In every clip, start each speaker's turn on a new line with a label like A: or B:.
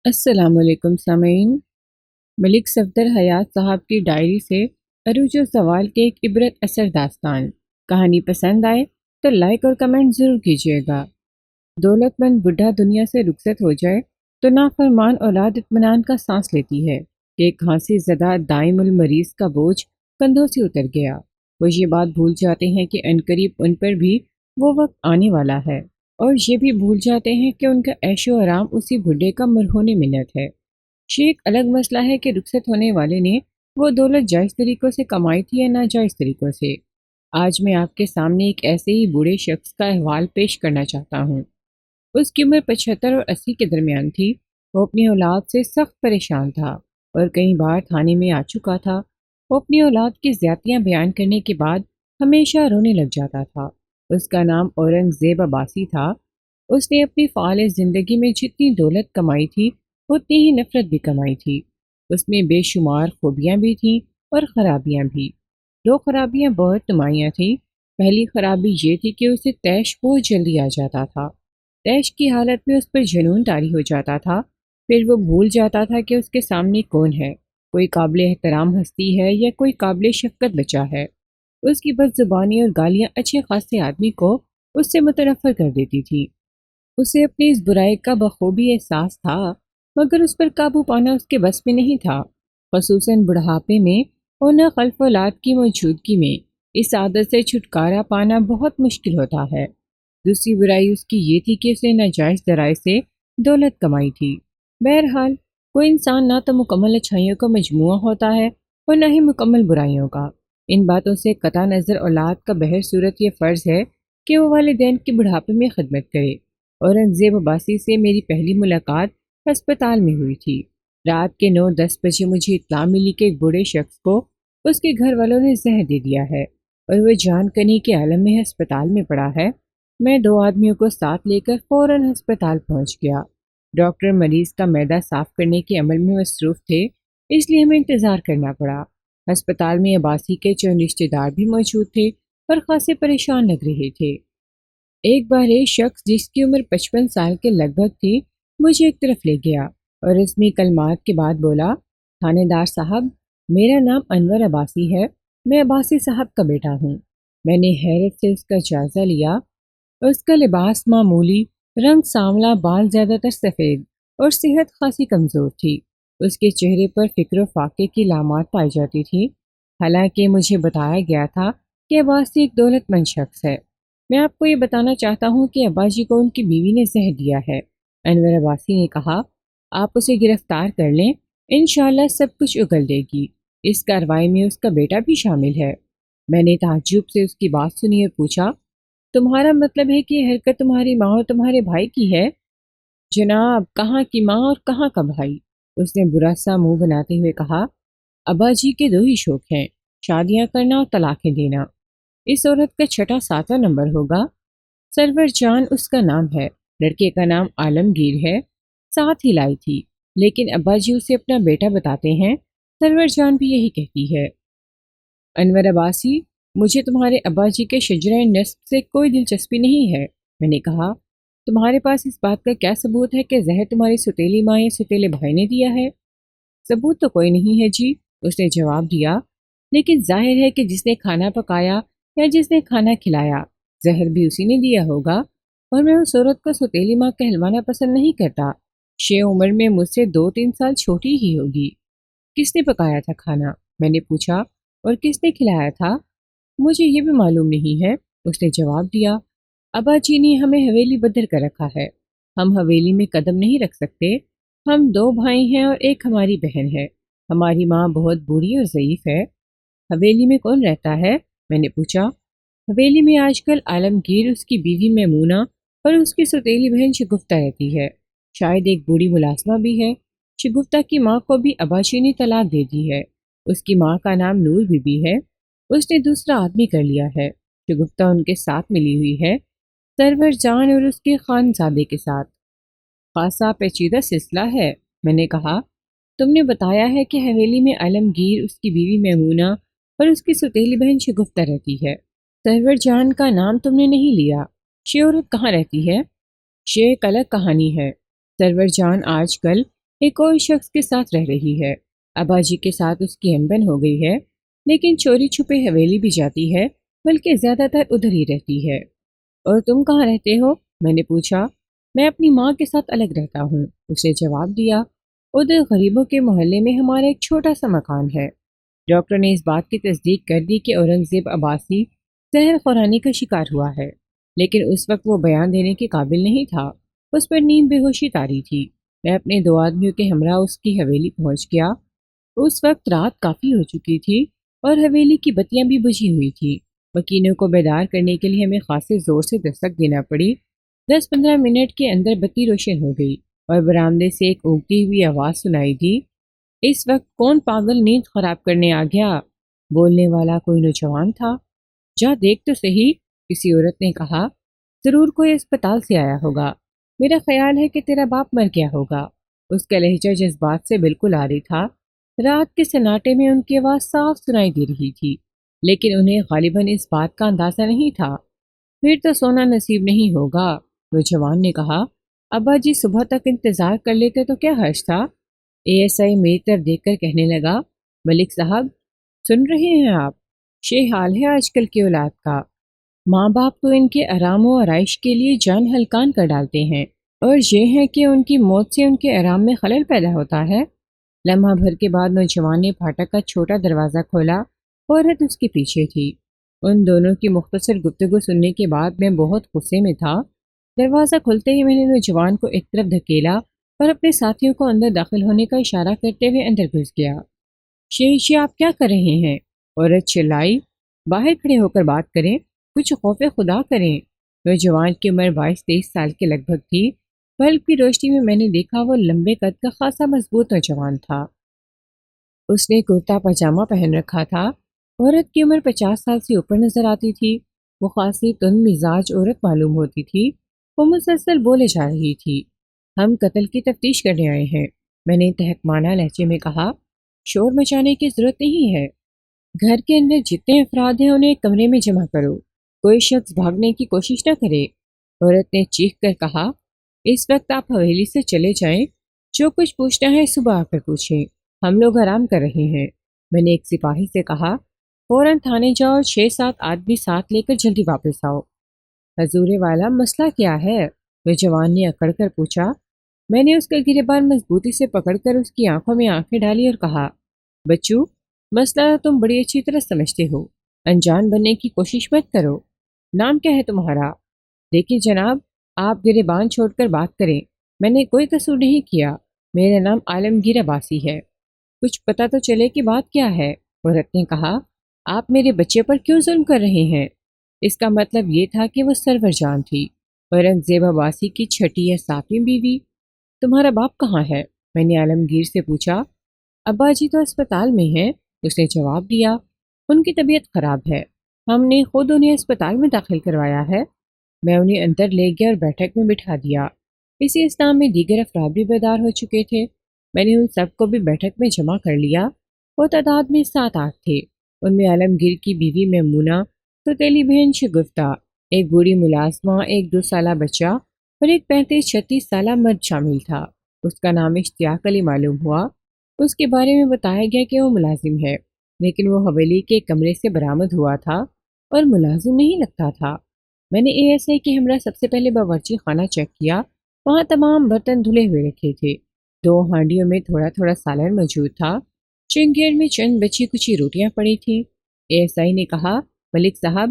A: السلام علیکم سامعین۔ ملک صفدر حیات صاحب کی ڈائری سے عروج و زوال کے ایک عبرت اثر داستان کہانی پسند آئے تو لائک اور کمنٹ ضرور کیجیے گا۔ دولت مند بڈھا دنیا سے رخصت ہو جائے تو نافرمان اولاد اطمینان کا سانس لیتی ہے کہ ایک کھانسی زدہ دائم المریض کا بوجھ کندھوں سے اتر گیا۔ وہ یہ بات بھول جاتے ہیں کہ عنقریب ان پر بھی وہ وقت آنے والا ہے، اور یہ بھی بھول جاتے ہیں کہ ان کا عیش و آرام اسی بڈھے کا مرہون منت ہے۔ یہ ایک الگ مسئلہ ہے کہ رخصت ہونے والے نے وہ دولت جائز طریقوں سے کمائی تھی یا ناجائز طریقوں سے۔ آج میں آپ کے سامنے ایک ایسے ہی بوڑھے شخص کا احوال پیش کرنا چاہتا ہوں۔ اس کی عمر 75 اور 80 کے درمیان تھی۔ وہ اپنی اولاد سے سخت پریشان تھا اور کئی بار تھانے میں آ چکا تھا۔ وہ اپنی اولاد کی زیادتیاں بیان کرنے کے بعد ہمیشہ رونے لگ جاتا تھا۔ اس کا نام اورنگزیب عباسی تھا۔ اس نے اپنی فعال زندگی میں جتنی دولت کمائی تھی اتنی ہی نفرت بھی کمائی تھی۔ اس میں بے شمار خوبیاں بھی تھیں اور خرابیاں بھی۔ دو خرابیاں بہت نمایاں تھیں۔ پہلی خرابی یہ تھی کہ اسے طیش بہت جلدی آ جاتا تھا۔ طیش کی حالت میں اس پر جنون طاری ہو جاتا تھا۔ پھر وہ بھول جاتا تھا کہ اس کے سامنے کون ہے، کوئی قابل احترام ہستی ہے یا کوئی قابل شفقت بچہ ہے۔ اس کی بد زبانی اور گالیاں اچھے خاصے آدمی کو اس سے متنفر کر دیتی تھی۔ اسے اپنی اس برائی کا بخوبی احساس تھا، مگر اس پر قابو پانا اس کے بس میں نہیں تھا، خصوصاً بڑھاپے میں اور نہ خلف اولاد کی موجودگی میں۔ اس عادت سے چھٹکارا پانا بہت مشکل ہوتا ہے۔ دوسری برائی اس کی یہ تھی کہ اسے ناجائز ذرائع سے دولت کمائی تھی۔ بہرحال کوئی انسان نہ تو مکمل اچھائیوں کا مجموعہ ہوتا ہے اور نہ ہی مکمل برائیوں کا۔ ان باتوں سے قطع نظر اولاد کا بہر صورت یہ فرض ہے کہ وہ والدین کی بڑھاپے میں خدمت کرے۔ اورنگزیب عباسی سے میری پہلی ملاقات ہسپتال میں ہوئی تھی۔ رات کے 9-10 بجے مجھے اطلاع ملی کہ ایک بوڑھے شخص کو اس کے گھر والوں نے زہر دے دیا ہے اور وہ جان کنی کے عالم میں ہسپتال میں پڑا ہے۔ میں 2 آدمیوں کو ساتھ لے کر فوراً ہسپتال پہنچ گیا۔ ڈاکٹر مریض کا معدہ صاف کرنے کے عمل میں مصروف تھے، اس لیے ہمیں انتظار کرنا پڑا۔ ہسپتال میں عباسی کے چند رشتہ دار بھی موجود تھے اور خاصے پریشان لگ رہے تھے۔ ایک بار ایک شخص جس کی عمر 55 سال کے لگ بھگ تھی مجھے ایک طرف لے گیا اور رسمی کلمات کے بعد بولا، تھانے دار صاحب، میرا نام انور عباسی ہے، میں عباسی صاحب کا بیٹا ہوں۔ میں نے حیرت سے اس کا جائزہ لیا۔ اس کا لباس معمولی، رنگ سانولا، بال زیادہ تر سفید اور صحت خاصی کمزور تھی۔ اس کے چہرے پر فکر و فاقے کی علامات پائی جاتی تھی، حالانکہ مجھے بتایا گیا تھا کہ عباسی ایک دولت مند شخص ہے۔ میں آپ کو یہ بتانا چاہتا ہوں کہ ابا جی کو ان کی بیوی نے زہر دیا ہے، انور عباسی نے کہا۔ آپ اسے گرفتار کر لیں، انشاءاللہ سب کچھ اگل دے گی۔ اس کارروائی میں اس کا بیٹا بھی شامل ہے۔ میں نے تعجب سے اس کی بات سنی اور پوچھا، تمہارا مطلب ہے کہ یہ حرکت تمہاری ماں اور تمہارے بھائی کی ہے؟ جناب، کہاں کی ماں اور کہاں کا بھائی؟ اس نے برا سا منہ بناتے ہوئے کہا، ابا جی کے 2 ہی شوق ہیں، شادیاں کرنا اور طلاقیں دینا۔ اس عورت کا 6واں 7واں نمبر ہوگا۔ سرور جان اس کا نام ہے، لڑکے کا نام عالمگیر ہے، ساتھ ہی لائی تھی، لیکن ابا جی اسے اپنا بیٹا بتاتے ہیں۔ سرور جان بھی یہی کہتی ہے۔ انور عباسی، مجھے تمہارے ابا جی کے شجرہ نسب سے کوئی دلچسپی نہیں ہے۔ میں نے کہا، تمہارے پاس اس بات کا کیا ثبوت ہے کہ زہر تمہاری ستیلی ماں یا ستیلے بھائی نے دیا ہے؟ ثبوت تو کوئی نہیں ہے جی، اس نے جواب دیا، لیکن ظاہر ہے کہ جس نے کھانا پکایا یا جس نے کھانا کھلایا، زہر بھی اسی نے دیا ہوگا، اور میں اس عورت کو ستیلی ماں کہلوانا پسند نہیں کرتا۔ شے عمر میں مجھ سے 2-3 سال چھوٹی ہی ہوگی۔ کس نے پکایا تھا کھانا؟ میں نے پوچھا، اور کس نے کھلایا تھا؟ مجھے یہ بھی معلوم نہیں ہے، اس نے جواب دیا۔ ابا جی نے ہمیں حویلی بدر کر رکھا ہے، ہم حویلی میں قدم نہیں رکھ سکتے۔ ہم 2 بھائی ہیں اور ایک ہماری بہن ہے۔ ہماری ماں بہت بوڑھی اور ضعیف ہے۔ حویلی میں کون رہتا ہے؟ میں نے پوچھا۔ حویلی میں آج کل عالمگیر، اس کی بیوی میمونہ اور اس کی سوتیلی بہن شگفتہ رہتی ہے، شاید ایک بوڑھی ملازمہ بھی ہے۔ شگفتہ کی ماں کو بھی اباجی نے طلاق دے دی ہے۔ اس کی ماں کا نام نور بی بی ہے، اس نے دوسرا آدمی کر لیا ہے۔ شگفتہ ان کے ساتھ ملی ہوئی ہے، سرور جان اور اس کے خانزادے کے ساتھ۔ خاصا پیچیدہ سلسلہ ہے، میں نے کہا۔ تم نے بتایا ہے کہ حویلی میں عالمگیر، اس کی بیوی میمونہ اور اس کی سوتیلی بہن شگفتہ رہتی ہے۔ سرور جان کا نام تم نے نہیں لیا۔ یہ عورت کہاں رہتی ہے؟ یہ ایک الگ کہانی ہے۔ سرور جان آج کل ایک اور شخص کے ساتھ رہ رہی ہے۔ ابا جی کے ساتھ اس کی انبن ہو گئی ہے، لیکن چوری چھپے حویلی بھی جاتی ہے، بلکہ زیادہ تر ادھر ہی رہتی ہے۔ اور تم کہاں رہتے ہو؟ میں نے پوچھا۔ میں اپنی ماں کے ساتھ الگ رہتا ہوں، اس نے جواب دیا۔ ادھر غریبوں کے محلے میں ہمارا ایک چھوٹا سا مکان ہے۔ ڈاکٹر نے اس بات کی تصدیق کر دی کہ اورنگزیب عباسی زہر خورانی کا شکار ہوا ہے، لیکن اس وقت وہ بیان دینے کے قابل نہیں تھا۔ اس پر نیم بے ہوشی طاری تھی۔ میں اپنے دو آدمیوں کے ہمراہ اس کی حویلی پہنچ گیا۔ اس وقت رات کافی ہو چکی تھی اور حویلی کی بتیاں بھی بجھی ہوئی تھیں۔ مکینوں کو بیدار کرنے کے لیے ہمیں خاصے زور سے دستک دینا پڑی۔ 10-15 منٹ کے اندر بتی روشن ہو گئی اور برآمدے سے ایک اونگتی ہوئی آواز سنائی دی۔ اس وقت کون پاگل نیند خراب کرنے آ گیا؟ بولنے والا کوئی نوجوان تھا۔ جا دیکھ تو صحیح، کسی عورت نے کہا۔ ضرور کوئی اسپتال سے آیا ہوگا۔ میرا خیال ہے کہ تیرا باپ مر گیا ہوگا۔ اس کا لہجہ جذبات سے بالکل عاری تھا۔ رات کے سناٹے میں ان کی آواز صاف سنائی دے رہی تھی، لیکن انہیں غالباً اس بات کا اندازہ نہیں تھا۔ پھر تو سونا نصیب نہیں ہوگا، نوجوان نے کہا۔ ابا جی صبح تک انتظار کر لیتے تو کیا حرج تھا؟ اے ایس آئی میری طرف دیکھ کر کہنے لگا۔ ملک صاحب، سن رہے ہیں آپ؟ یہ حال ہے آج کل کی اولاد کا۔ ماں باپ تو ان کے آرام و آرائش کے لیے جان ہلکان کر ڈالتے ہیں، اور یہ ہے کہ ان کی موت سے ان کے آرام میں خلل پیدا ہوتا ہے۔ لمحہ بھر کے بعد نوجوان نے پھاٹک کا چھوٹا دروازہ کھولا۔ عورت اس کے پیچھے تھی۔ ان دونوں کی مختصر گفتگو سننے کے بعد میں بہت غصے میں تھا۔ دروازہ کھلتے ہی میں نے نوجوان کو ایک طرف دھکیلا اور اپنے ساتھیوں کو اندر داخل ہونے کا اشارہ کرتے ہوئے اندر گھس گیا۔ شیشی آپ کیا کر رہے ہیں؟ عورت چلائی۔ باہر کھڑے ہو کر بات کریں، کچھ خوف خدا کریں۔ نوجوان کی عمر 22-23 سال کے لگ بھگ تھی۔ بلب کی روشنی میں نے دیکھا وہ لمبے قد کا خاصا مضبوط نوجوان تھا۔ اس نے کرتا پاجامہ پہن رکھا تھا۔ عورت کی عمر 50 سال سے اوپر نظر آتی تھی۔ وہ خاصی تند مزاج عورت معلوم ہوتی تھی۔ وہ مسلسل بولے جا رہی تھی۔ ہم قتل کی تفتیش کرنے آئے ہیں، میں نے تہکمانہ لہجے میں کہا۔ شور مچانے کی ضرورت نہیں ہے۔ گھر کے اندر جتنے افراد ہیں انہیں ایک کمرے میں جمع کرو۔ کوئی شخص بھاگنے کی کوشش نہ کرے۔ عورت نے چیخ کر کہا۔ اس وقت آپ حویلی سے چلے جائیں۔ جو کچھ پوچھنا ہے صبح آ کر پوچھیں، ہم لوگ آرام کر رہے ہیں۔ میں نے ایک سپاہی سے کہا۔ فوراً تھانے جاؤ اور 6-7 آدمی ساتھ لے کر جلدی واپس آؤ۔ حضور والا، مسئلہ کیا ہے؟ نوجوان نے اکڑ کر پوچھا۔ میں نے اس کا گریبان مضبوطی سے پکڑ کر اس کی آنکھوں میں آنکھیں ڈالی اور کہا۔ بچو، مسئلہ تم بڑی اچھی طرح سمجھتے ہو، انجان بننے کی کوشش مت کرو۔ نام کیا ہے تمہارا؟ دیکھیے جناب، آپ گریبان چھوڑ کر بات کریں۔ میں نے کوئی قصور نہیں کیا۔ میرا نام عالمگیر عباسی ہے۔ کچھ پتہ تو چلے کہ بات کیا ہے؟ عورت نے کہا۔ آپ میرے بچے پر کیوں ظلم کر رہے ہیں؟ اس کا مطلب یہ تھا کہ وہ سرور جان تھی، اورنگزیب عباسی کی چھٹی یا ساتویں بیوی۔ تمہارا باپ کہاں ہے؟ میں نے عالمگیر سے پوچھا۔ ابا جی تو اسپتال میں ہیں، اس نے جواب دیا۔ ان کی طبیعت خراب ہے، ہم نے خود انہیں اسپتال میں داخل کروایا ہے۔ میں انہیں اندر لے گیا اور بیٹھک میں بٹھا دیا۔ اسی اسلام میں دیگر افراد بھی بیدار ہو چکے تھے۔ میں نے ان سب کو بھی بیٹھک میں جمع کر لیا۔ وہ تعداد میں 7-8 تھے۔ ان میں عالمگیر کی بیوی میمونہ، سوتیلی بہن شگفتہ، ایک بوڑھی ملازمہ، ایک 2 سالہ بچہ اور ایک 35-36 سالہ مرد شامل تھا۔ اس کا نام اشتیاق علی معلوم ہوا۔ اس کے بارے میں بتایا گیا کہ وہ ملازم ہے، لیکن وہ حویلی کے کمرے سے برآمد ہوا تھا اور ملازم نہیں لگتا تھا۔ میں نے اے ایس آئی کے ہمراہ سب سے پہلے باورچی خانہ چیک کیا۔ وہاں تمام برتن دھلے ہوئے رکھے تھے۔ 2 ہانڈیوں میں تھوڑا تھوڑا سالن موجود تھا۔ چنگیڑ میں چند بچی کچی روٹیاں پڑی تھیں۔ اے ایس آئی نے کہا۔ ملک صاحب،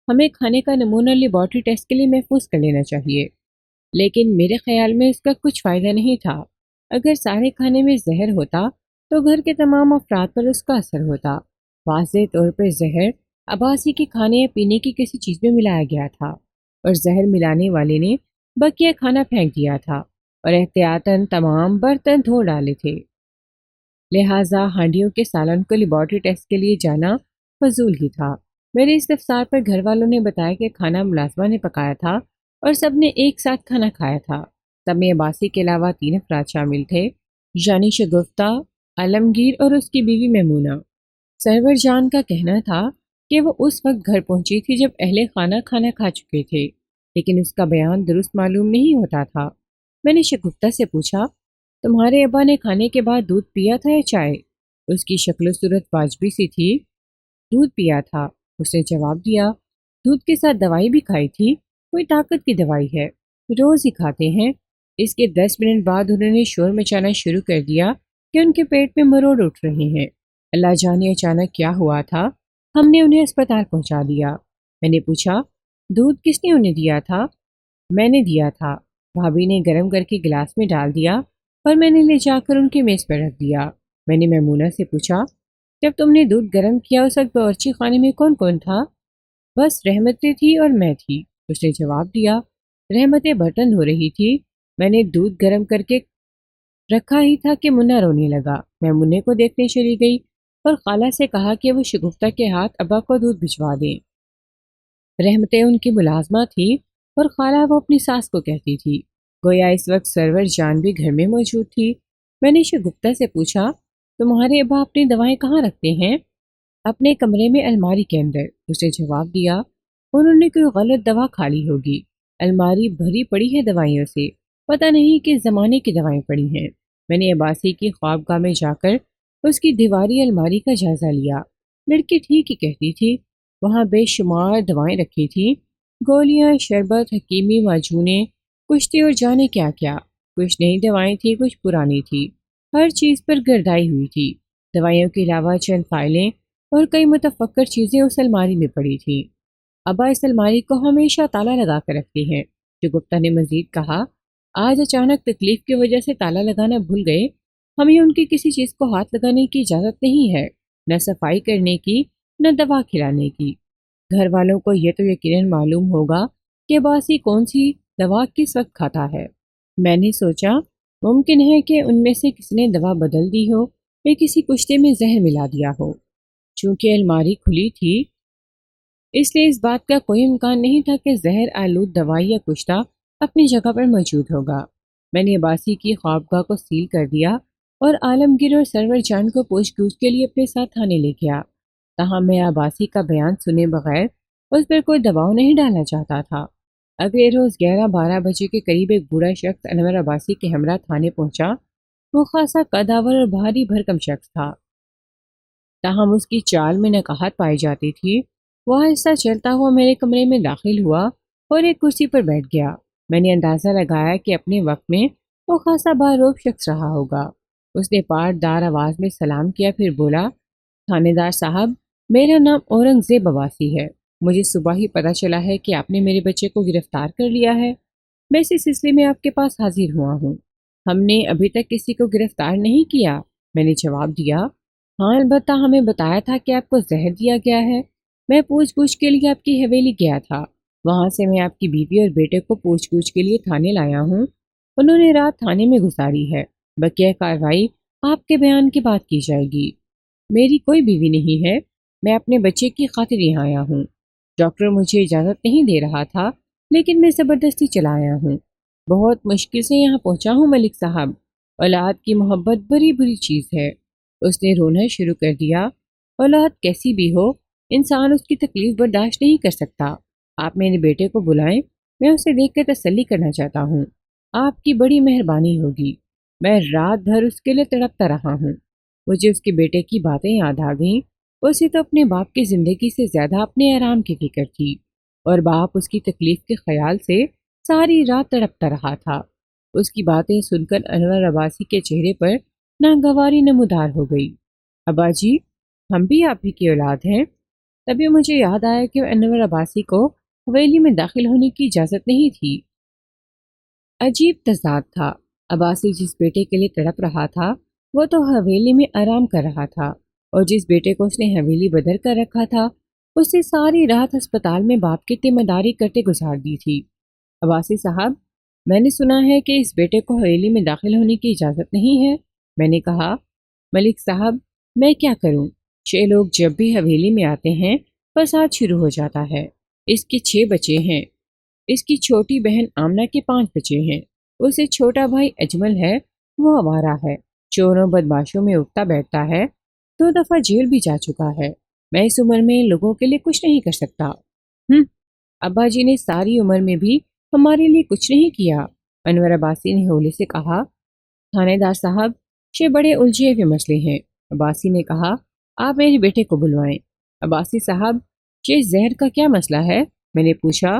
A: ہمیں کھانے کا نمونہ لیبارٹری ٹیسٹ کے لیے محفوظ کر لینا چاہیے، لیکن میرے خیال میں اس کا کچھ فائدہ نہیں تھا۔ اگر سارے کھانے میں زہر ہوتا تو گھر کے تمام افراد پر اس کا اثر ہوتا۔ واضح طور پر زہر عباسی کے کھانے یا پینے کی کسی چیز میں ملایا گیا تھا، اور زہر ملانے والے نے بقیہ کھانا پھینک دیا تھا اور احتیاطاً تمام برتن دھو ڈالے تھے۔ لہٰذا ہانڈیوں کے سالن کو لیبارٹری ٹیسٹ کے لیے جانا فضول ہی تھا۔ میرے استفسار پر گھر والوں نے بتایا کہ کھانا ملازمہ نے پکایا تھا اور سب نے ایک ساتھ کھانا کھایا تھا۔ سب میں عباسی کے علاوہ 3 افراد شامل تھے، یعنی شگفتہ، عالمگیر اور اس کی بیوی میمونہ۔ سرور جان کا کہنا تھا کہ وہ اس وقت گھر پہنچی تھی جب اہل خانہ کھانا کھا چکے تھے، لیکن اس کا بیان درست معلوم نہیں ہوتا تھا۔ میں نے شگفتہ سے پوچھا، تمہارے ابا نے کھانے کے بعد دودھ پیا تھا یا چائے؟ اس کی شکل و صورت واجبی سی تھی۔ دودھ پیا تھا، اس نے جواب دیا۔ دودھ کے ساتھ دوائی بھی کھائی تھی؟ کوئی طاقت کی دوائی ہے؟ روز ہی کھاتے ہیں۔ اس کے 10 منٹ بعد انہوں نے شور مچانا شروع کر دیا کہ ان کے پیٹ میں مروڑ اٹھ رہے ہیں۔ اللہ جانے اچانک کیا ہوا تھا۔ ہم نے انہیں اسپتال پہنچا دیا۔ میں نے پوچھا، دودھ کس نے انہیں دیا تھا؟ میں نے دیا تھا۔ بھابھی نے گرم کر کے گلاس میں ڈال دیا اور میں نے لے جا کر ان کی میز پر رکھ دیا۔ میں نے میمونہ سے پوچھا، جب تم نے دودھ گرم کیا اس وقت باورچی خانے میں کون کون تھا؟ بس رحمتیں تھی اور میں تھی، اس نے جواب دیا۔ رحمتیں برتن دھو رہی تھی۔ میں نے دودھ گرم کر کے رکھا ہی تھا کہ منا رونے لگا۔ میں منہ کو دیکھنے چلی گئی اور خالہ سے کہا کہ وہ شگفتہ کے ہاتھ ابا کو دودھ بھجوا دیں۔ رحمتیں ان کی ملازمہ تھی اور خالہ وہ اپنی ساس کو کہتی تھی۔ گویا اس وقت سرور جان بھی گھر میں موجود تھی۔ میں نے شگفتہ سے پوچھا، تمہارے ابا اپنی دوائیں کہاں رکھتے ہیں؟ اپنے کمرے میں الماری کے اندر، اس نے جواب دیا۔ انہوں نے کوئی غلط دوا کھا لی ہوگی۔ الماری بھری پڑی ہے دوائیوں سے، پتہ نہیں کس زمانے کی دوائیں پڑی ہیں۔ میں نے عباسی کی خوابگاہ میں جا کر اس کی دیواری الماری کا جائزہ لیا۔ لڑکی ٹھیک ہی کہتی تھی، وہاں بے شمار دوائیں رکھی تھیں، گولیاں، شربت، حکیمی معجونیں، کشتی اور جانے کیا کیا۔ کچھ نئی دوائیں تھیں، کچھ پرانی تھی، ہر چیز پر گردائی ہوئی تھی۔ دوائیوں کے علاوہ چند فائلیں اور کئی متفکر چیزیں اس الماری میں پڑی تھیں۔ ابا اس الماری کو ہمیشہ تالا لگا کر رکھتے ہیں، شگفتہ نے مزید کہا۔ آج اچانک تکلیف کی وجہ سے تالا لگانا بھول گئے۔ ہمیں ان کی کسی چیز کو ہاتھ لگانے کی اجازت نہیں ہے، نہ صفائی کرنے کی، نہ دوا کھلانے کی۔ گھر والوں کو یہ تو یقیناً معلوم ہوگا کہ باسی کون سی دوا کس وقت کھاتا ہے۔ میں نے سوچا، ممکن ہے کہ ان میں سے کسی نے دوا بدل دی ہو یا کسی کشتے میں زہر ملا دیا ہو۔ چونکہ الماری کھلی تھی اس لیے اس بات کا کوئی امکان نہیں تھا کہ زہر آلود دوائی یا کشتہ اپنی جگہ پر موجود ہوگا۔ میں نے عباسی کی خوابگاہ کو سیل کر دیا اور عالمگیر اور سرور جان کو پوچھ گچھ کے لیے اپنے ساتھ تھانے لے گیا۔ تاہم میں عباسی کا بیان سنے بغیر اس پر کوئی دباؤ نہیں ڈالنا چاہتا تھا۔ اگلے روز 11-12 بجے کے قریب ایک بوڑھا شخص انور عباسی کے ہمراہ تھانے پہنچا۔ وہ خاصا قداور اور بھاری بھرکم شخص تھا، تاہم اس کی چال میں نقاہت پائی جاتی تھی۔ وہ آہستہ چلتا ہوا میرے کمرے میں داخل ہوا اور ایک کرسی پر بیٹھ گیا۔ میں نے اندازہ لگایا کہ اپنے وقت میں وہ خاصا باروب شخص رہا ہوگا۔ اس نے پاٹ دار آواز میں سلام کیا، پھر بولا، تھانے دار صاحب، میرا نام اورنگزیب عباسی ہے۔ مجھے صبح ہی پتہ چلا ہے کہ آپ نے میرے بچے کو گرفتار کر لیا ہے۔ میں اسی سلسلے میں آپ کے پاس حاضر ہوا ہوں۔ ہم نے ابھی تک کسی کو گرفتار نہیں کیا، میں نے جواب دیا۔ ہاں، البتہ ہمیں بتایا تھا کہ آپ کو زہر دیا گیا ہے۔ میں پوچھ گچھ کے لیے آپ کی حویلی گیا تھا، وہاں سے میں آپ کی بیوی اور بیٹے کو پوچھ گچھ کے لیے تھانے لایا ہوں۔ انہوں نے رات تھانے میں گزاری ہے۔ بقیہ کارروائی آپ کے بیان کے بعد کی جائے گی۔ میری کوئی بیوی نہیں ہے، میں اپنے بچے کی خاطر یہاں آیا ہوں۔ ڈاکٹر مجھے اجازت نہیں دے رہا تھا، لیکن میں زبردستی چلا آیا ہوں۔ بہت مشکل سے یہاں پہنچا ہوں ملک صاحب۔ اولاد کی محبت بڑی بری چیز ہے۔ اس نے رونا شروع کر دیا۔ اولاد کیسی بھی ہو، انسان اس کی تکلیف برداشت نہیں کر سکتا۔ آپ میرے بیٹے کو بلائیں، میں اسے دیکھ کر تسلی کرنا چاہتا ہوں۔ آپ کی بڑی مہربانی ہوگی۔ میں رات بھر اس کے لیے تڑپتا رہا ہوں۔ مجھے اس کے بیٹے کی باتیں یاد آ گئیں۔ اسے تو اپنے باپ کی زندگی سے زیادہ اپنے آرام کی فکر تھی، اور باپ اس کی تکلیف کے خیال سے ساری رات تڑپتا رہا تھا۔ اس کی باتیں سن کر انور عباسی کے چہرے پر ناگواری نمودار ہو گئی۔ ابا جی، ہم بھی آپ ہی کی اولاد ہیں۔ تبھی مجھے یاد آیا کہ انور عباسی کو حویلی میں داخل ہونے کی اجازت نہیں تھی۔ عجیب تضاد تھا۔ عباسی جس بیٹے کے لیے تڑپ رہا تھا وہ تو حویلی میں آرام کر رہا تھا، اور جس بیٹے کو اس نے حویلی بدل کر رکھا تھا اس نے ساری رات ہسپتال میں باپ کی ذمہ داری کرتے گزار دی تھی۔ عباسی صاحب، میں نے سنا ہے کہ اس بیٹے کو حویلی میں داخل ہونے کی اجازت نہیں ہے۔ میں نے کہا، ملک صاحب، میں کیا کروں؟ 6 لوگ جب بھی حویلی میں آتے ہیں فساد شروع ہو جاتا ہے۔ اس کے 6 بچے ہیں۔ اس کی چھوٹی بہن آمنہ کے 5 بچے ہیں۔ اسے چھوٹا بھائی اجمل ہے، وہ آوارہ ہے، چوروں بدماشوں میں اٹھتا بیٹھتا ہے، 2 دفعہ جیل بھی جا چکا ہے۔ میں اس عمر میں ان لوگوں کے لیے کچھ نہیں کر سکتا۔ ابا جی نے ساری عمر میں بھی ہمارے لیے کچھ نہیں کیا، انور عباسی نے ہولے سے کہا۔ تھانے دار صاحب، یہ بڑے الجھے ہوئے مسئلے ہیں۔ عباسی نے کہا، آپ میرے بیٹے کو بلوائیں۔ عباسی صاحب، یہ زہر کا کیا مسئلہ ہے؟ میں نے پوچھا۔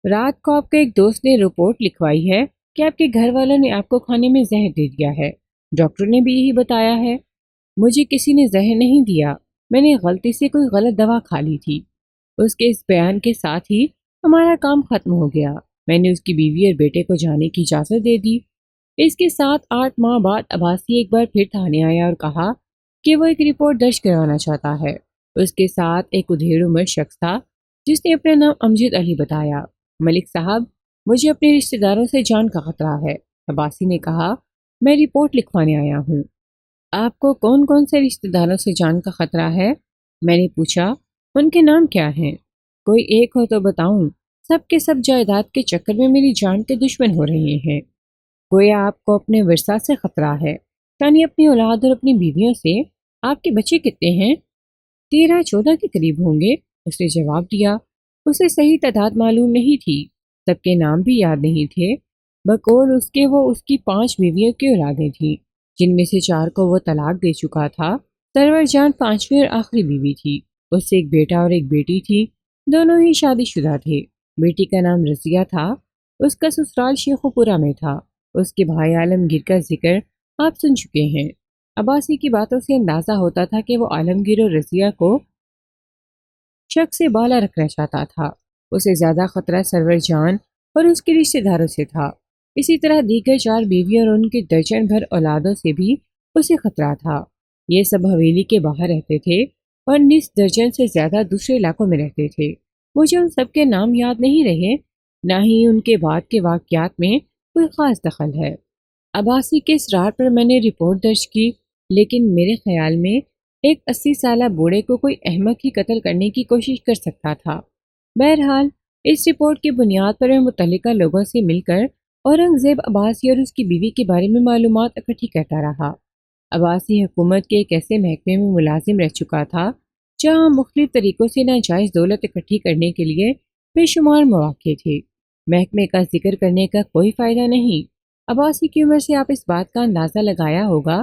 A: رات کو آپ کے ایک دوست نے رپورٹ لکھوائی ہے کہ آپ کے گھر والوں نے آپ کو کھانے میں زہر دے دیا ہے۔ ڈاکٹر نے بھی یہی بتایا ہے۔ مجھے کسی نے زہر نہیں دیا، میں نے غلطی سے کوئی غلط دوا کھا لی تھی۔ اس کے اس بیان کے ساتھ ہی ہمارا کام ختم ہو گیا۔ میں نے اس کی بیوی اور بیٹے کو جانے کی اجازت دے دی۔ اس کے 7-8 ماہ بعد عباسی ایک بار پھر تھانے آیا اور کہا کہ وہ ایک رپورٹ درج کروانا چاہتا ہے۔ اس کے ساتھ ایک ادھیڑ عمر شخص تھا جس نے اپنا نام امجد علی بتایا۔ ملک صاحب، مجھے اپنے رشتہ داروں سے جان کا خطرہ ہے۔ عباسی نے کہا، میں رپورٹ لکھوانے آیا ہوں۔ آپ کو کون کون سے رشتہ داروں سے جان کا خطرہ ہے؟ میں نے پوچھا۔ ان کے نام کیا ہیں؟ کوئی ایک ہو تو بتاؤں، سب کے سب جائیداد کے چکر میں میری جان کے دشمن ہو رہے ہیں۔ گویا آپ کو اپنے ورثہ سے خطرہ ہے، یعنی اپنی اولاد اور اپنی بیویوں سے۔ آپ کے بچے کتنے ہیں؟ 13-14 کے قریب ہوں گے، اس نے جواب دیا۔ اسے صحیح تعداد معلوم نہیں تھی، سب کے نام بھی یاد نہیں تھے۔ بقول اس کے وہ اس کی 5 بیویوں کی اولادیں تھیں، جن میں سے 4 کو وہ طلاق دے چکا تھا۔ سرور جان 5ویں اور آخری بیوی تھی۔ اس سے ایک بیٹا اور ایک بیٹی تھی، دونوں ہی شادی شدہ تھے۔ بیٹی کا نام رضیہ تھا، اس کا سسرال شیخو پورہ میں تھا۔ اس کے بھائی عالمگیر کا ذکر آپ سن چکے ہیں۔ عباسی کی باتوں سے اندازہ ہوتا تھا کہ وہ عالمگیر اور رضیہ کو شک سے بالا رکھنا چاہتا تھا۔ اسے زیادہ خطرہ سرور جان اور اس کے رشتہ داروں سے تھا۔ اسی طرح دیگر 4 بیویوں اور ان کے درجن بھر اولادوں سے بھی اسے خطرہ تھا۔ یہ سب حویلی کے باہر رہتے تھے اور نصف درجن سے زیادہ دوسرے علاقوں میں رہتے تھے۔ مجھے ان سب کے نام یاد نہیں رہے، نہ ہی ان کے بعد کے واقعات میں کوئی خاص دخل ہے۔ عباسی کے اصرار پر میں نے رپورٹ درج کی، لیکن میرے خیال میں ایک 80 سالہ بوڑھے کو کوئی احمق ہی قتل کرنے کی کوشش کر سکتا تھا۔ بہرحال اس رپورٹ کی بنیاد پر میں متعلقہ لوگوں سے مل کر اورنگزیب عباسی اور اس کی بیوی کے بارے میں معلومات اکٹھی کرتا رہا۔ عباسی حکومت کے ایک ایسے محکمے میں ملازم رہ چکا تھا جہاں مختلف طریقوں سے ناجائز دولت اکٹھی کرنے کے لیے بے شمار مواقع تھے۔ محکمے کا ذکر کرنے کا کوئی فائدہ نہیں۔ عباسی کی عمر سے آپ اس بات کا اندازہ لگایا ہوگا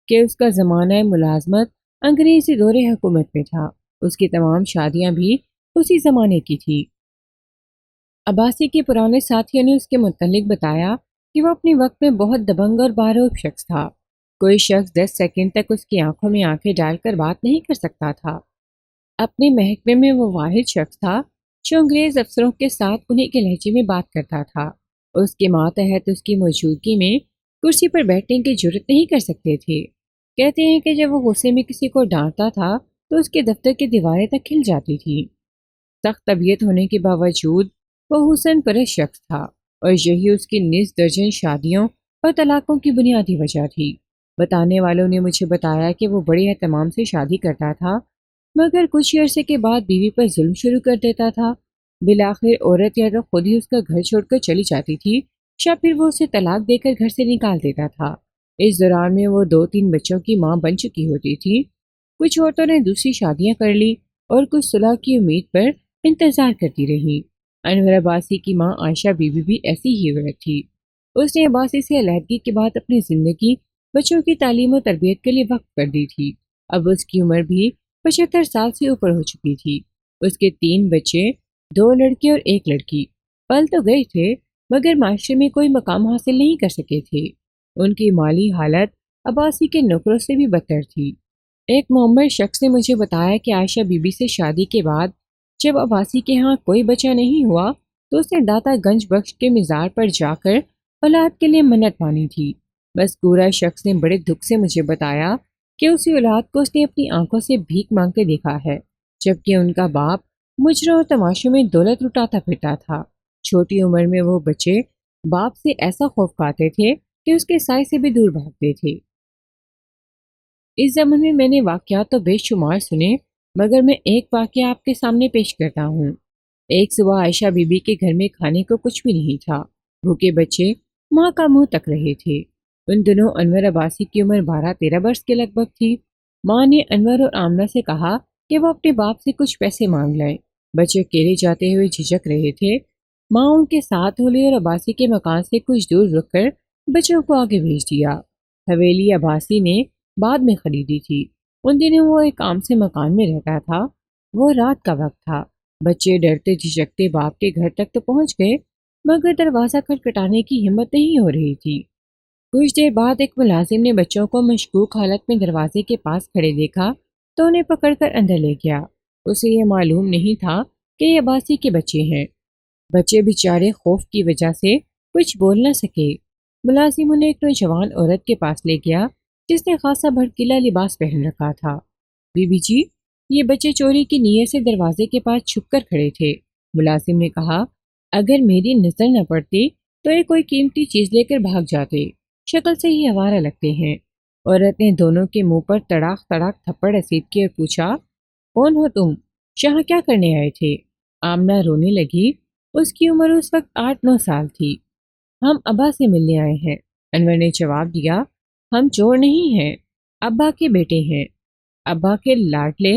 A: کہ اس کا زمانہ ملازمت انگریزی دور حکومت میں تھا۔ اس کی تمام شادیاں بھی اسی زمانے کی تھی۔ عباسی کے پرانے ساتھیوں نے اس کے متعلق بتایا کہ وہ اپنے وقت میں بہت دبنگ اور باروب شخص تھا۔ کوئی شخص 10 سیکنڈ تک اس کی آنکھوں میں آنکھیں ڈال کر بات نہیں کر سکتا تھا۔ اپنے محکمے میں وہ واحد شخص تھا جو انگریز افسروں کے ساتھ انہیں کے لہجے میں بات کرتا تھا۔ اس کے ماتحت اس کی موجودگی میں کرسی پر بیٹھنے کی جرت نہیں کر سکتے تھے۔ کہتے ہیں کہ جب وہ غصے میں کسی کو ڈانٹتا تھا تو اس کے دفتر کی دیواریں تک کھل جاتی تھیں۔ سخت طبیعت ہونے کے باوجود وہ حسن پرست شخص تھا اور یہی اس کی نصف درجن شادیوں اور طلاقوں کی بنیادی وجہ تھی۔ بتانے والوں نے مجھے بتایا کہ وہ بڑے اہتمام سے شادی کرتا تھا، مگر کچھ عرصے کے بعد بیوی پر ظلم شروع کر دیتا تھا۔ بالآخر عورت یا تو خود ہی اس کا گھر چھوڑ کر چلی جاتی تھی یا پھر وہ اسے طلاق دے کر گھر سے نکال دیتا تھا۔ اس دوران میں وہ 2-3 بچوں کی ماں بن چکی ہوتی تھی۔ کچھ عورتوں نے دوسری شادیاں کر لی اور کچھ صلح کی امید پر انتظار کرتی رہیں۔ انور عباسی کی ماں عائشہ بی بی بھی ایسی ہی عورت تھی۔ اس نے عباسی سے علیحدگی کے بعد اپنی زندگی بچوں کی تعلیم و تربیت کے لیے وقف کر دی تھی۔ اب اس کی عمر بھی 75 سال سے اوپر ہو چکی تھی۔ اس کے 3 بچے، 2 لڑکے اور 1 لڑکی، پل تو گئے تھے مگر معاشرے میں کوئی مقام حاصل نہیں کر سکے تھے۔ ان کی مالی حالت عباسی کے نوکروں سے بھی بدتر تھی۔ ایک معمر شخص نے مجھے بتایا کہ عائشہ بی بی سے شادی کے بعد جب عباسی کے ہاں کوئی بچہ نہیں ہوا تو اس نے داتا گنج بخش کے مزار پر جا کر اولاد کے لیے منت مانی تھی۔ مذکورہ شخص نے بڑے دکھ سے مجھے بتایا کہ اسی اولاد کو اس نے اپنی آنکھوں سے بھیک مانگ کے دیکھا ہے، جبکہ ان کا باپ مجروں اور تماشوں میں دولت لٹاتا پھرتا تھا۔ چھوٹی عمر میں وہ بچے باپ سے ایسا خوف کھاتے تھے کہ اس کے سائے سے بھی دور بھاگتے تھے۔ اس زمانے میں نے واقعات تو بے شمار سنے، مگر میں ایک واقعہ آپ کے سامنے پیش کرتا ہوں۔ ایک صبح عائشہ بی بی کے گھر میں کھانے کو کچھ بھی نہیں تھا۔ بھوکے بچے ماں کا منہ تک رہے تھے۔ ان دنوں انور عباسی کی عمر 12-13 برس کے لگ بھگ تھی۔ ماں نے انور اور آمنہ سے کہا کہ وہ اپنے باپ سے کچھ پیسے مانگ لائیں۔ بچے اکیلے جاتے ہوئے جھجک رہے تھے۔ ماں ان کے ساتھ ہو لی اور عباسی کے مکان سے کچھ دور رک کر بچوں کو آگے بھیج دیا۔ حویلی عباسی نے بعد میں خریدی تھی۔ ان دنوں وہ ایک عام سے مکان میں رہتا تھا۔ وہ رات کا وقت تھا۔ بچے ڈرتے جھجکتے باپ کے گھر تک تو پہنچ گئے، مگر دروازہ کھٹکھٹانے کی ہمت نہیں ہو رہی تھی۔ کچھ دیر بعد ایک ملازم نے بچوں کو مشکوک حالت میں دروازے کے پاس کھڑے دیکھا تو انہیں پکڑ کر اندر لے گیا۔ اسے یہ معلوم نہیں تھا کہ یہ عباسی کے بچے ہیں۔ بچے بیچارے خوف کی وجہ سے کچھ بول نہ سکے۔ ملازم انہیں ایک نوجوان عورت کے پاس لے گیا جس نے خاصا بھڑکیلا لباس پہن رکھا تھا۔ بی بی جی، یہ بچے چوری کی نیت سے دروازے کے پاس چھپ کر کھڑے تھے۔ ملازم نے کہا، اگر میری نظر نہ پڑتی تو یہ کوئی قیمتی چیز لے کر بھاگ جاتے، شکل سے ہی آوارہ لگتے ہیں۔ عورت نے دونوں کے منہ پر تڑاک تڑاک تھپڑ رسید کیے اور پوچھا، کون ہو تم؟ یہاں کیا کرنے آئے تھے؟ آمنہ رونے لگی۔ اس کی عمر اس وقت 8-9 سال تھی۔ ہم ابا سے ملنے آئے ہیں، انور نے جواب دیا۔ ہم چور نہیں ہیں، ابا کے بیٹے ہیں۔ ابا کے لاڈلے،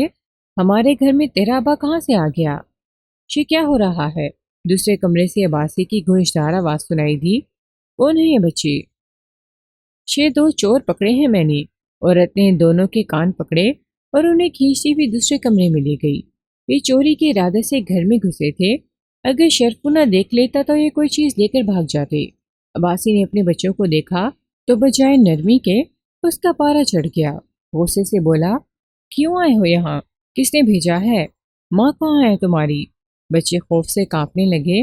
A: ہمارے گھر میں تیرا ابا کہاں سے آ گیا؟ یہ کیا ہو رہا ہے؟ دوسرے کمرے سے عباسی کی گونجدار آواز سنائی دی۔ کون ہیں یہ بچے؟ 2 چور پکڑے ہیں میں نے۔ عورت نے دونوں کے کان پکڑے اور انہیں کھینچتی ہوئی دوسرے کمرے میں لے گئی۔ یہ چوری کے ارادے سے گھر میں گھسے تھے۔ اگر شرفو نہ دیکھ لیتا تو یہ کوئی چیز لے کر بھاگ جاتے۔ عباسی نے اپنے بچوں کو دیکھا تو بجائے نرمی کے اس کا پارا چڑھ گیا۔ غصے سے بولا، کیوں آئے ہو یہاں؟ کس نے بھیجا ہے؟ ماں کہاں ہے تمہاری؟ بچے خوف سے کانپنے لگے۔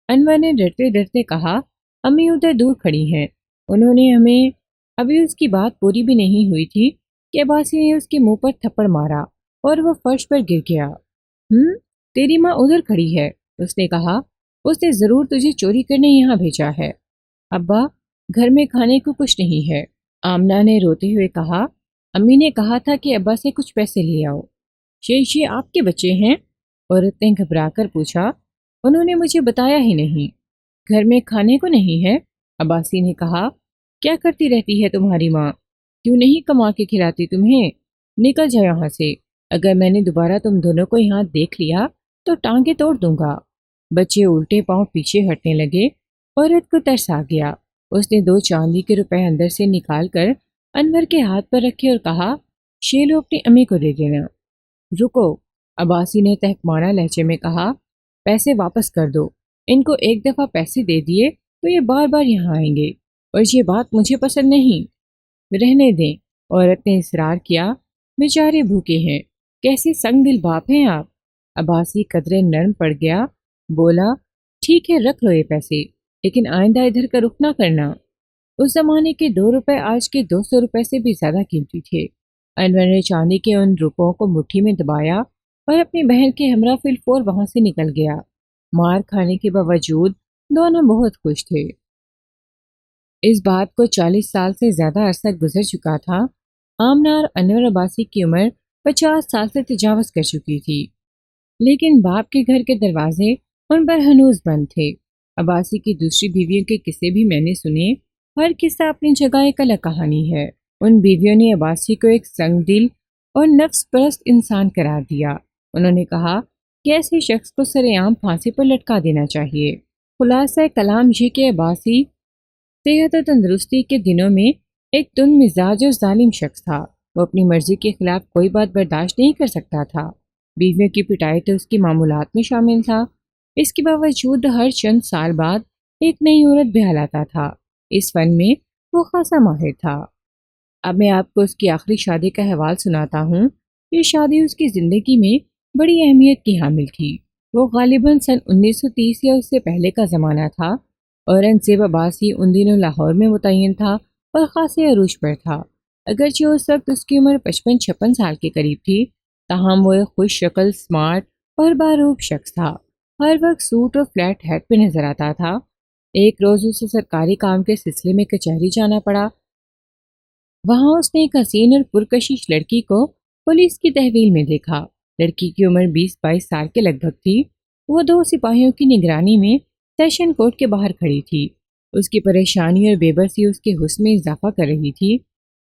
A: انور نے ڈرتے ڈرتے کہا، امی ادھر دور کھڑی ہیں، انہوں نے ہمیں… ابھی اس کی بات پوری بھی نہیں ہوئی تھی کہ عباسی نے اس کے منہ پر تھپڑ مارا اور وہ فرش پر گر گیا۔ تیری ماں ادھر کھڑی ہے، اس نے کہا، اس نے ضرور تجھے چوری کرنے یہاں بھیجا ہے۔ ابا، گھر میں کھانے کو کچھ نہیں ہے، آمنہ نے روتے ہوئے کہا۔ امی نے کہا تھا کہ ابا سے کچھ پیسے لے آؤ۔ یہ آپ کے بچے ہیں؟ عورت نے گھبرا کر پوچھا۔ انہوں نے مجھے بتایا ہی نہیں۔ گھر میں کھانے کو نہیں ہے؟ عباسی نے کہا۔ کیا کرتی رہتی ہے تمہاری ماں؟ کیوں نہیں کما کے کھلاتی تمہیں؟ نکل جا یہاں سے، اگر میں نے دوبارہ تم دونوں کو یہاں دیکھ لیا تو ٹانگیں توڑ دوں گا۔ بچے الٹے پاؤں پیچھے ہٹنے لگے۔ عورت کو ترس آ گیا۔ اس نے 2 چاندی کے روپے اندر سے نکال کر انور کے ہاتھ پر رکھے اور کہا، یہ لو اپنی امی کو دے دینا۔ رکو، عباسی نے تہکمانہ لہجے میں کہا، پیسے واپس کر دو۔ ان کو ایک دفعہ پیسے دے دیے تو یہ بار بار یہاں آئیں گے، اور یہ بات مجھے پسند نہیں۔ رہنے دیں، عورت نے اصرار کیا، بیچارے بھوکے ہیں، کیسے سنگ دل باپ ہیں آپ۔ عباسی قدرے نرم پڑ گیا، بولا، ٹھیک ہے رکھ لو یہ پیسے، لیکن آئندہ ادھر کا رخ نہ کرنا۔ اس زمانے کے 2 روپے آج کے 200 روپے سے بھی زیادہ قیمتی تھے۔ انور نے چاندی کے ان روپوں کو مٹھی میں دبایا اور اپنی بہن کے ہمراہ فی الفور وہاں سے نکل گیا۔ مار کھانے کے باوجود دونوں بہت خوش تھے۔ اس بات کو 40 سال سے زیادہ عرصہ گزر چکا تھا۔ آمنہ اور انور عباسی کی عمر 50 سال سے تجاوز کر چکی تھی، لیکن باپ کے گھر کے دروازے ان پر ہنوز بند تھے۔ عباسی کی دوسری بیویوں کے قصے بھی میں نے سنے، ہر قصہ اپنی جگہ ایک الگ کہانی ہے۔ ان بیویوں نے عباسی کو ایک سنگ دل اور نفس پرست انسان قرار دیا۔ انہوں نے کہا کہ ایسے شخص کو سرے عام پھانسی پر لٹکا دینا چاہیے۔ خلاصہ کلام یہ کہ عباسی صحت و تندرستی کے دنوں میں ایک تند مزاج اور ظالم شخص تھا۔ وہ اپنی مرضی کے خلاف کوئی بات برداشت نہیں کر سکتا تھا۔ بیویوں کی پٹائی تو اس کی معمولات میں شامل تھا۔ اس کے باوجود ہر چند سال بعد ایک نئی عورت بہا لاتا تھا۔ اس فن میں وہ خاصا ماہر تھا۔ اب میں آپ کو اس کی آخری شادی کا حوال سناتا ہوں۔ یہ شادی اس کی زندگی میں بڑی اہمیت کی حامل تھی۔ وہ غالباً سن 1930 یا اس سے پہلے کا زمانہ تھا۔ اورنگزیب عباسی ان دنوں لاہور میں متعین تھا اور خاصے عروج پر تھا۔ اگرچہ اس وقت اس کی عمر 55-56 سال کے قریب تھی، تاہم وہ ایک خوش شکل، سمارٹ اور باروب شخص تھا۔ ہر وقت سوٹ اور فلیٹ ہیٹ پہ نظر آتا تھا۔ ایک روز اسے سرکاری کام کے سلسلے میں کچہری جانا پڑا۔ وہاں اس نے ایک حسین اور پرکشش لڑکی کو پولیس کی تحویل میں دیکھا۔ لڑکی کی عمر 20-22 سال کے لگ بھگ تھی۔ وہ 2 سپاہیوں کی نگرانی میں سیشن کورٹ کے باہر کھڑی تھی۔ اس کی پریشانی اور بے بسی اس کے حسن میں اضافہ کر رہی تھی۔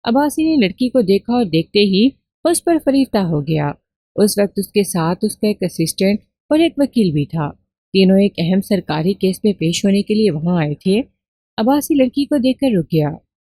A: عباسی نے لڑکی کو دیکھا اور دیکھتے ہی اس پر فریفتہ ہو گیا۔ اس وقت اس کے ساتھ اس کا ایک اسسٹنٹ اور ایک وکیل بھی تھا۔ تینوں ایک اہم سرکاری کیس میں پیش ہونے کے لیے وہاں آئے تھے۔ عباسی لڑکی کو دیکھ کر رک گیا۔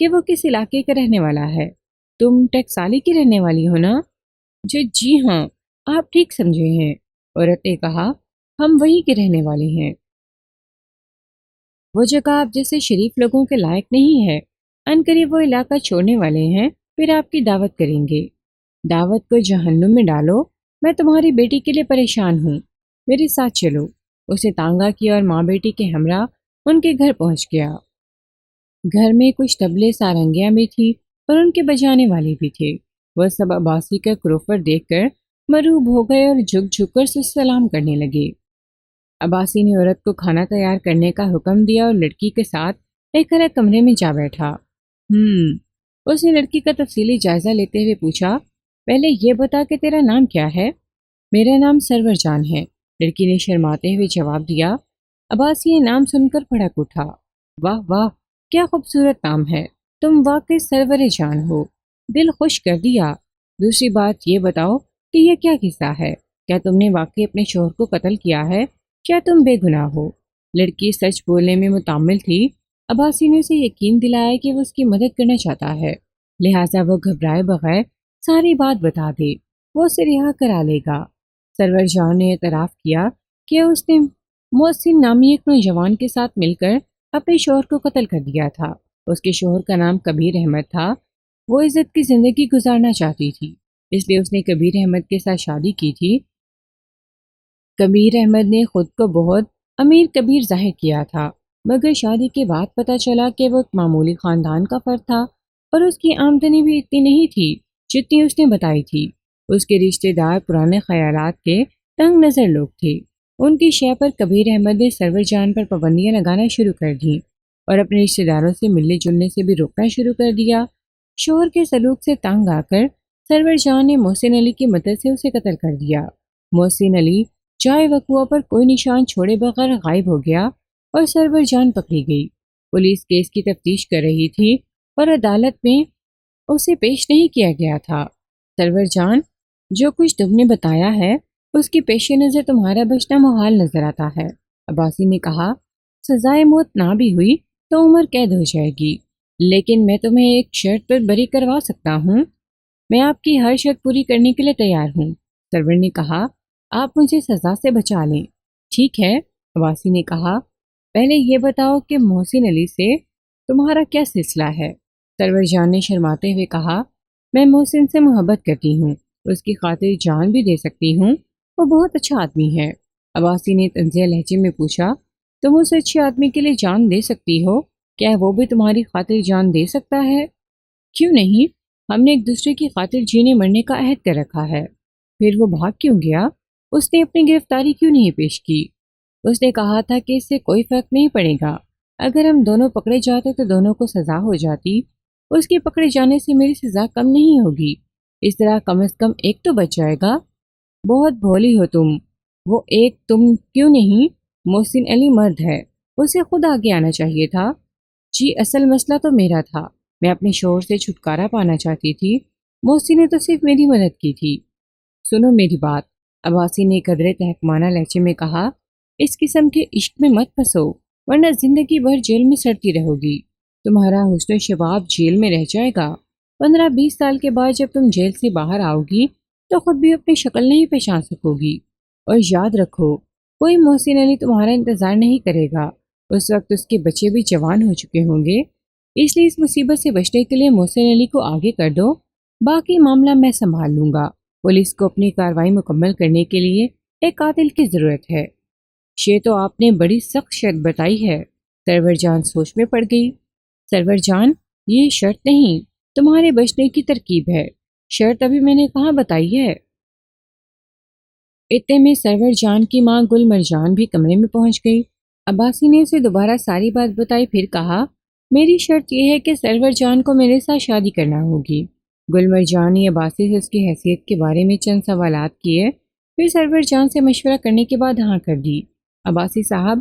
A: کہ وہ کس علاقے کا رہنے والا ہے۔ تم ٹیکسالی کی رہنے والی ہو نا؟ جی ہاں، آپ ٹھیک سمجھے ہیں، عورت نے کہا، ہم وہیں کے رہنے والے ہیں۔ وہ جگہ آپ جیسے شریف لوگوں کے لائق نہیں ہے۔ عنقریب وہ علاقہ چھوڑنے والے ہیں، پھر آپ کی دعوت کریں گے۔ دعوت کو جہنم میں ڈالو، میں تمہاری بیٹی کے لیے پریشان ہوں، میرے ساتھ چلو۔ اسے تانگا کیا اور ماں بیٹی کے ہمراہ ان کے گھر پہنچ گیا۔ گھر میں کچھ طبلے سارنگیاں بھی تھی اور ان کے بجانے والے بھی تھے۔ وہ سب عباسی کا کروفر دیکھ کر مرعوب ہو گئے اور جھک جھک کر سے سلام کرنے لگے۔ عباسی نے عورت کو کھانا تیار کرنے کا حکم دیا اور لڑکی کے ساتھ ایک الگ کمرے میں جا بیٹھا۔ اس نے لڑکی کا تفصیلی جائزہ لیتے ہوئے پوچھا، پہلے یہ بتا کہ تیرا نام کیا ہے؟ میرا نام سرور جان ہے، لڑکی نے شرماتے ہوئے جواب دیا۔ عباسی یہ نام سن کر بھڑک اٹھا۔ واہ واہ، کیا خوبصورت نام ہے، تم واقعی سرور جان ہو، دل خوش کر دیا۔ دوسری بات یہ بتاؤ کہ یہ کیا قصہ ہے؟ کیا تم نے واقعی اپنے شوہر کو قتل کیا ہے؟ کیا تم بے گناہ ہو؟ لڑکی سچ بولنے میں متعمل تھی۔ عباسی نے اسے یقین دلایا کہ وہ اس کی مدد کرنا چاہتا ہے، لہٰذا وہ گھبرائے بغیر ساری بات بتا دے، وہ اسے رہا کرا لے گا۔ سرور جان نے اعتراف کیا کہ اس نے محسن نامی ایک نوجوان کے ساتھ مل کر اپنے شوہر کو قتل کر دیا تھا۔ اس کے شوہر کا نام کبیر احمد تھا۔ وہ عزت کی زندگی گزارنا چاہتی تھی، اس لیے اس نے کبیر احمد کے ساتھ شادی کی تھی۔ کبیر احمد نے خود کو بہت امیر کبیر ظاہر کیا تھا، مگر شادی کے بعد پتہ چلا کہ وہ ایک معمولی خاندان کا فرد تھا اور اس کی آمدنی بھی اتنی نہیں تھی جتنی اس نے بتائی تھی۔ اس کے رشتہ دار پرانے خیالات کے تنگ نظر لوگ تھے۔ ان کی شے پر کبیر احمد نے سرور جان پر پابندیاں لگانا شروع کر دیں اور اپنے رشتہ داروں سے ملنے جلنے سے بھی روکنا شروع کر دیا۔ شوہر کے سلوک سے تنگ آ کر سرور جان نے محسن علی کی مدد سے اسے قتل کر دیا۔ محسن علی جائے وقوع پر کوئی نشان چھوڑے بغیر غائب ہو گیا اور سرور جان پکڑی گئی۔ پولیس کیس کی تفتیش کر رہی تھی اور عدالت میں اسے پیش نہیں کیا گیا تھا۔ سرور جان، جو کچھ تم نے بتایا ہے اس کی پیش نظر تمہارا بچنا محال نظر آتا ہے۔ عباسی نے کہا، سزائے موت نہ بھی ہوئی تو عمر قید ہو جائے گی، لیکن میں تمہیں ایک شرط پر بری کروا سکتا ہوں۔ میں آپ کی ہر شرط پوری کرنے کے لیے تیار ہوں۔ سرور نے کہا، آپ مجھے سزا سے بچا لیں۔ ٹھیک ہے، عباسی نے کہا، پہلے یہ بتاؤ کہ محسن علی سے تمہارا کیا سلسلہ ہے؟ سرور جان نے شرماتے ہوئے کہا، میں محسن سے محبت کرتی ہوں، اس کی خاطر جان بھی دے سکتی ہوں، وہ بہت اچھا آدمی ہے۔ عباسی نے طنزیہ لہجے میں پوچھا، تم اس اچھے آدمی کے لیے جان دے سکتی ہو؟ کیا وہ بھی تمہاری خاطر جان دے سکتا ہے؟ کیوں نہیں، ہم نے ایک دوسرے کی خاطر جینے مرنے کا عہد کر رکھا ہے۔ پھر وہ بھاگ کیوں گیا؟ اس نے اپنی گرفتاری کیوں نہیں پیش کی؟ اس نے کہا تھا کہ اس سے کوئی فرق نہیں پڑے گا، اگر ہم دونوں پکڑے جاتے تو دونوں کو سزا ہو جاتی، اس کے پکڑے جانے سے میری سزا کم نہیں ہوگی، اس طرح کم از کم ایک تو بچ جائے گا۔ بہت بھولی ہو تم، وہ ایک تم کیوں نہیں، محسن علی مرد ہے، اسے خود آگے آنا چاہیے تھا۔ جی، اصل مسئلہ تو میرا تھا، میں اپنے شوہر سے چھٹکارا پانا چاہتی تھی، محسن نے تو صرف میری مدد کی تھی۔ سنو میری بات، عباسی نے قدرے تحکمانہ لہجے میں کہا، اس قسم کے عشق میں مت پھنسو ورنہ زندگی بھر جیل میں سڑتی رہو گی، تمہارا حسن و شباب جیل میں رہ جائے گا۔ 15-20 سال کے بعد جب تم جیل سے باہر آؤ گی تو خود بھی اپنی شکل نہیں پہچان سکو گی، اور یاد رکھو کوئی محسن علی تمہارا انتظار نہیں کرے گا، اس وقت اس کے بچے بھی جوان ہو چکے ہوں گے، اس لیے اس مصیبت سے بچنے کے لیے محسن علی کو آگے کر دو، باقی معاملہ میں سنبھال لوں گا۔ پولیس کو اپنی کارروائی مکمل کرنے کے لیے ایک قاتل کی ضرورت ہے۔ یہ تو آپ نے بڑی سخت شرط بتائی ہے۔ سرور جان سوچ میں پڑ گئی۔ سرور جان، یہ شرط نہیں، تمہارے بچنے کی ترکیب ہے، شرط ابھی میں نے کہاں بتائی ہے۔ اتنے میں سرور جان کی ماں گل مرجان بھی کمرے میں پہنچ گئی۔ عباسی نے اسے دوبارہ ساری بات بتائی، پھر کہا، میری شرط یہ ہے کہ سرور جان کو میرے ساتھ شادی کرنا ہوگی۔ گل مرجان نے عباسی سے اس کی حیثیت کے بارے میں چند سوالات کیے، پھر سرور جان سے مشورہ کرنے کے بعد ہاں کر دی۔ عباسی صاحب،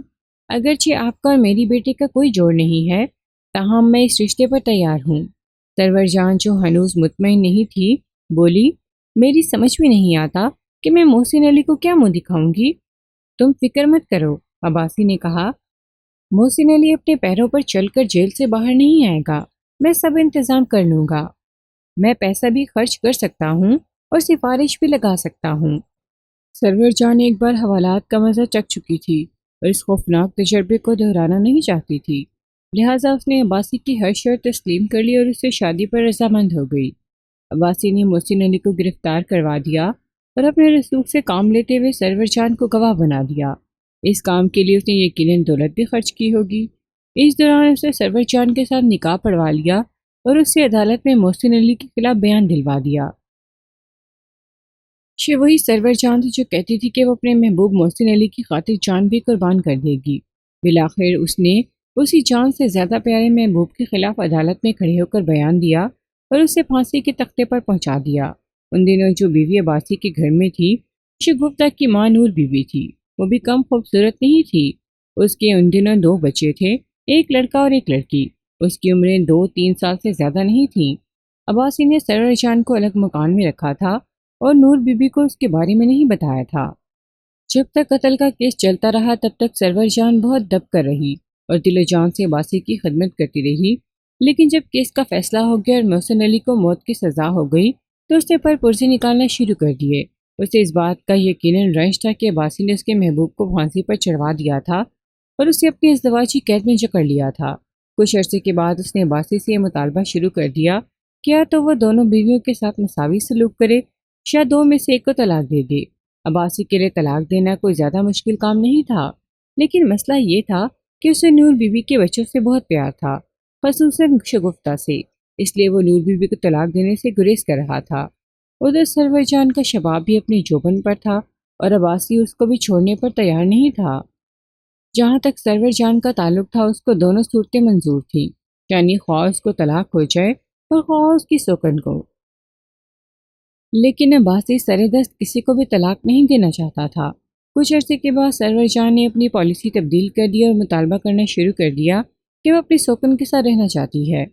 A: اگرچہ آپ کا اور میری بیٹی کا کوئی جوڑ نہیں ہے، تاہم میں اس رشتے پر تیار ہوں۔ سرور جان، جو ہنوز مطمئن نہیں تھی، بولی، میری سمجھ میں نہیں آتا کہ میں محسن علی کو کیا منہ دکھاؤں گی۔ تم فکر مت کرو، عباسی نے کہا، محسن علی اپنے پیروں پر چل کر جیل سے باہر نہیں آئے گا، میں سب انتظام کر لوں گا۔ میں پیسہ بھی خرچ کر سکتا ہوں اور سفارش بھی لگا سکتا ہوں۔ سرور جان ایک بار حوالات کا مزہ چکھ چکی تھی اور اس خوفناک تجربے کو دہرانا نہیں چاہتی تھی، لہٰذا اس نے عباسی کی ہر شرط تسلیم کر لی اور اس سے شادی پر رضامند ہو گئی۔ عباسی نے محسن علی کو گرفتار کروا دیا اور اپنے رسوخ سے کام لیتے ہوئے سرور جان کو گواہ بنا دیا۔ اس کام کے لیے اس نے یقیناً دولت بھی خرچ کی ہوگی۔ اس دوران اس نے سرور جان کے ساتھ نکاح پڑھوا لیا اور اس سے عدالت میں محسن علی کے خلاف بیان دلوا دیا۔ یہ وہی سرور جان تھی جو کہتی تھی کہ وہ اپنے محبوب محسن علی کی خاطر جان بھی قربان کر دے گی۔ بالآخر اس نے اسی جان سے زیادہ پیارے محبوب کے خلاف عدالت میں کھڑے ہو کر بیان دیا اور اسے پھانسی کے تختے پر پہنچا دیا۔ ان دنوں جو بیوی عباسی کے گھر میں تھی شگفتہ کی ماں نور بیوی تھی۔ وہ بھی کم خوبصورت نہیں تھی۔ اس کے ان دنوں 2 بچے تھے، ایک لڑکا اور ایک لڑکی۔ اس کی عمریں 2-3 سال سے زیادہ نہیں تھیں۔ عباسی نے سرور جان کو الگ مکان میں رکھا تھا اور نور بی بی کو اس کے بارے میں نہیں بتایا تھا۔ جب تک قتل کا کیس چلتا رہا تب تک سرور جان بہت دب کر رہی اور دل و جان سے عباسی کی خدمت کرتی رہی، لیکن جب کیس کا فیصلہ ہو گیا اور محسن علی کو موت کی سزا ہو گئی تو اس نے پر پرزے نکالنا شروع کر دیے۔ اسے اس بات کا یقیناً رنج تھا کہ عباسی نے اس کے محبوب کو پھانسی پر چڑھوا دیا تھا اور اسے اپنی ازدواجی قید میں جکڑ لیا تھا۔ کچھ عرصے کے بعد اس نے عباسی سے یہ مطالبہ شروع کر دیا کہ یا تو وہ دونوں بیویوں کے ساتھ مساوی سلوک کرے یا 2 میں سے ایک کو طلاق دے دے۔ عباسی کے لیے طلاق دینا کوئی زیادہ مشکل کام نہیں تھا، لیکن مسئلہ یہ تھا کہ اسے نور بیوی کے بچوں سے بہت پیار تھا، خصوصاً شگفتہ سے، اس لیے وہ نور بیوی کو طلاق دینے سے گریز کر رہا تھا۔ ادھر سرور جان کا شباب بھی اپنی جوبن پر تھا اور عباسی اس کو بھی چھوڑنے پر تیار نہیں تھا۔ جہاں تک سرور جان کا تعلق تھا اس کو دونوں صورتیں منظور تھیں، یعنی خواہ اس کو طلاق ہو جائے اور خواہ اس کی سوکن کو، لیکن عباسی سر دست کسی کو بھی طلاق نہیں دینا چاہتا تھا۔ کچھ عرصے کے بعد سرور جان نے اپنی پالیسی تبدیل کر دی اور مطالبہ کرنا شروع کر دیا کہ وہ اپنی سوکن کے ساتھ رہنا چاہتی ہے۔